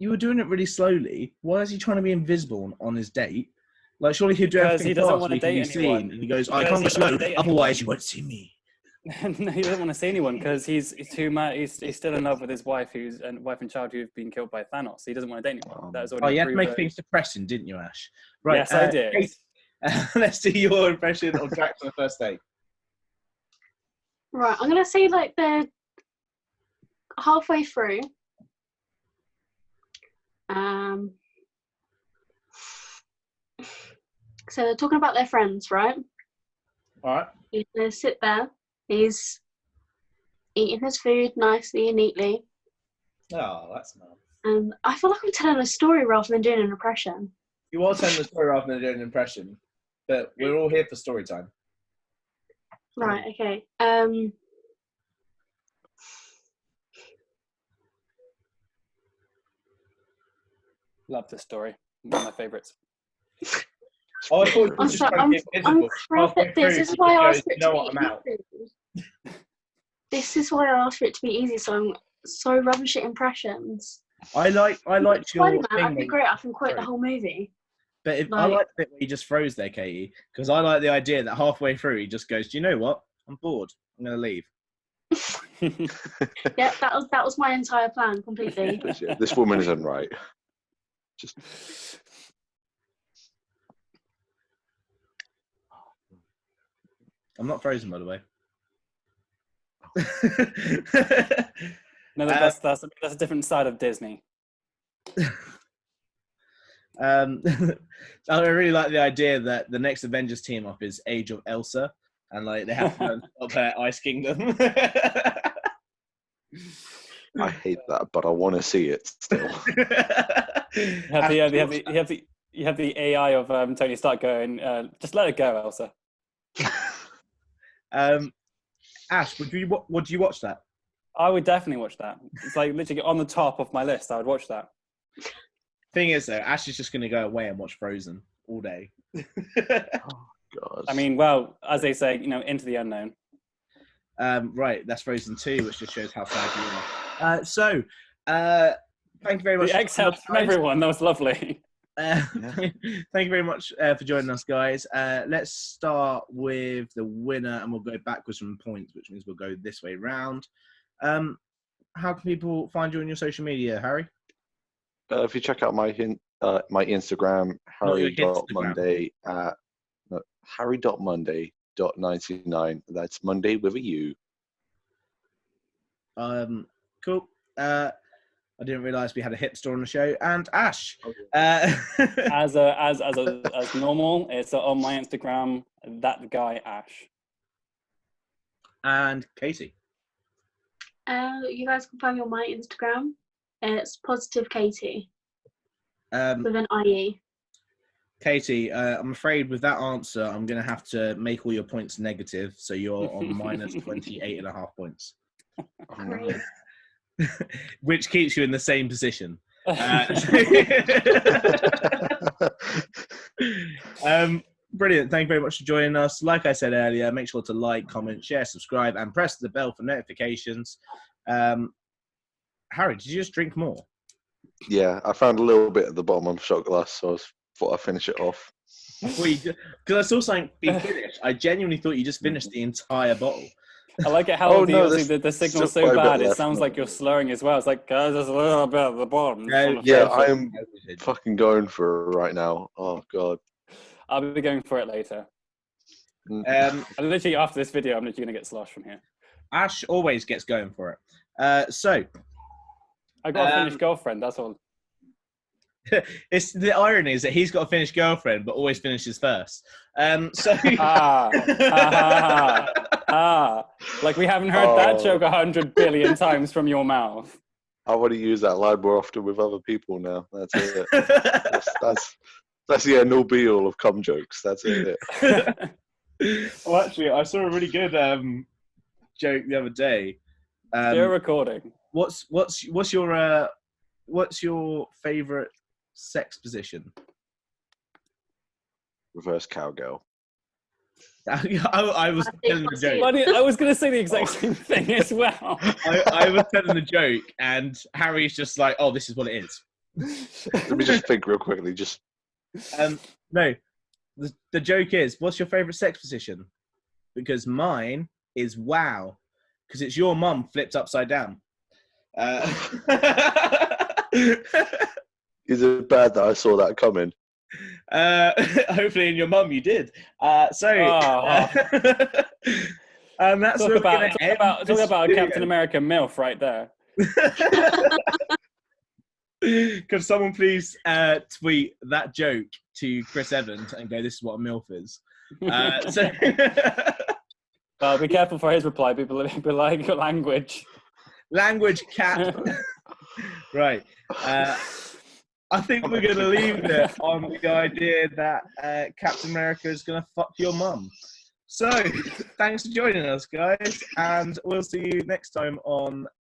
You were doing it really slowly. Why is he trying to be invisible on his date? Like, surely he'd do Because everything he doesn't fast want so to he can date be anyone. seen. And he goes, I can't go slow, otherwise you won't see me. No, he doesn't want to see anyone because he's too mad. He's still in love with his wife, wife and child who've been killed by Thanos. He doesn't want to date anyone. That was Oh, already you had to approved. make things depressing, didn't you, Ash? Right. Yes, I did. Kate, let's do your impression of Drax on the first date. Right, I'm gonna say like they're halfway through. So they're talking about their friends, right? All right. He's gonna sit there. He's eating his food nicely and neatly. Oh, that's nice. And I feel like I'm telling a story rather than doing an impression. You are telling the story rather than doing an impression, but we're all here for story time. Right, okay. Love this story. One of my favourites. Oh, I thought you were I'm just sorry, trying to be I'm invisible. crap Halfway at this. through, This is he why I goes, asked for it "You know to what, I'm out." be easy. This is why I asked for it to be easy, so I'm so rubbish at impressions. I liked your Spider-Man, thing, I'd be where- great. I can quote Sorry. the whole movie. But I Like- like the bit where he just froze there, Katie, because I like the idea that halfway through he just goes, "Do you know what? I'm bored. I'm going to leave." Yeah, that was my entire plan completely. Yeah, this woman isn't right. Just I'm not frozen, by the way. No, that's a different side of Disney. I really like the idea that the next Avengers team up is Age of Elsa, and like they have to go and stop her Ice Kingdom. I hate that, but I want to see it still. You have the AI of Tony Stark going, just let it go, Elsa. Ash, would you watch that? I would definitely watch that. It's like literally on the top of my list. I would watch that. Thing is, though, Ash is just going to go away and watch Frozen all day. God. I mean, well, as they say, into the unknown. Right, that's Frozen 2, which just shows how sad you are. Thank you very much. The exhales from everyone. That was lovely. Thank you very much for joining us, guys. Let's start with the winner, and we'll go backwards from points, which means we'll go this way round. How can people find you on your social media, Harry? If you check out my Instagram, harry.monday at harry.monday.99. That's Monday with a U. Cool. I didn't realise we had a hipster on the show. And Ash, As normal, it's on my Instagram. That guy Ash. and Katie. You guys can find me on my Instagram. It's positive Katie with an IE. Katie, I'm afraid with that answer, I'm going to have to make all your points negative, so you're on minus 28.5 points, Great. which keeps you in the same position. Brilliant. Thank you very much for joining us. Like I said earlier, make sure to like, comment, share, subscribe, and press the bell for notifications. Harry, did you just drink more? Yeah, I found a little bit at the bottom of the shot glass, so I thought I'd finish it off. Because I saw something be finished. I genuinely thought you just finished the entire bottle. I like it how Oh, no, there's the signal's still so quite a bit bad. It left. sounds like you're slurring as well. It's like, guys, there's a little bit at the bottom. Yeah, I am fucking going for it right now. Oh, God. I'll be going for it later. Um, And literally after this video, I'm literally going to get sloshed from here. Ash always gets going for it. So I got a finished girlfriend, that's all. it's the irony is that he's got a finished girlfriend, but always finishes first. Like we haven't heard that Oh. joke 100 billion times from your mouth. I want to use that line more often with other people now. That's it. That's the end all be all of cum jokes. That's it. Well, actually, I saw a really good joke the other day. Still recording. What's your favorite sex position? Reverse cowgirl. I was telling the joke. Buddy, I was going to say the exact same thing as well. I was telling the joke, and Harry's just like, "Oh, this is what it is." Let me just think real quickly. Just No, the joke is, what's your favorite sex position? Because mine is wow, because it's your mum flipped upside down. Is it bad that I saw that coming? Hopefully in your mum you did. And that's Talk where we're gonna end about this a video. Captain America MILF right there. Can someone please tweet that joke to Chris Evans and go, this is what a MILF is? Well, be careful for his reply. People will be like, language. Language cat. Right. I think we're going to leave it on the idea that Captain America is going to fuck your mum. So, thanks for joining us, guys, and we'll see you next time on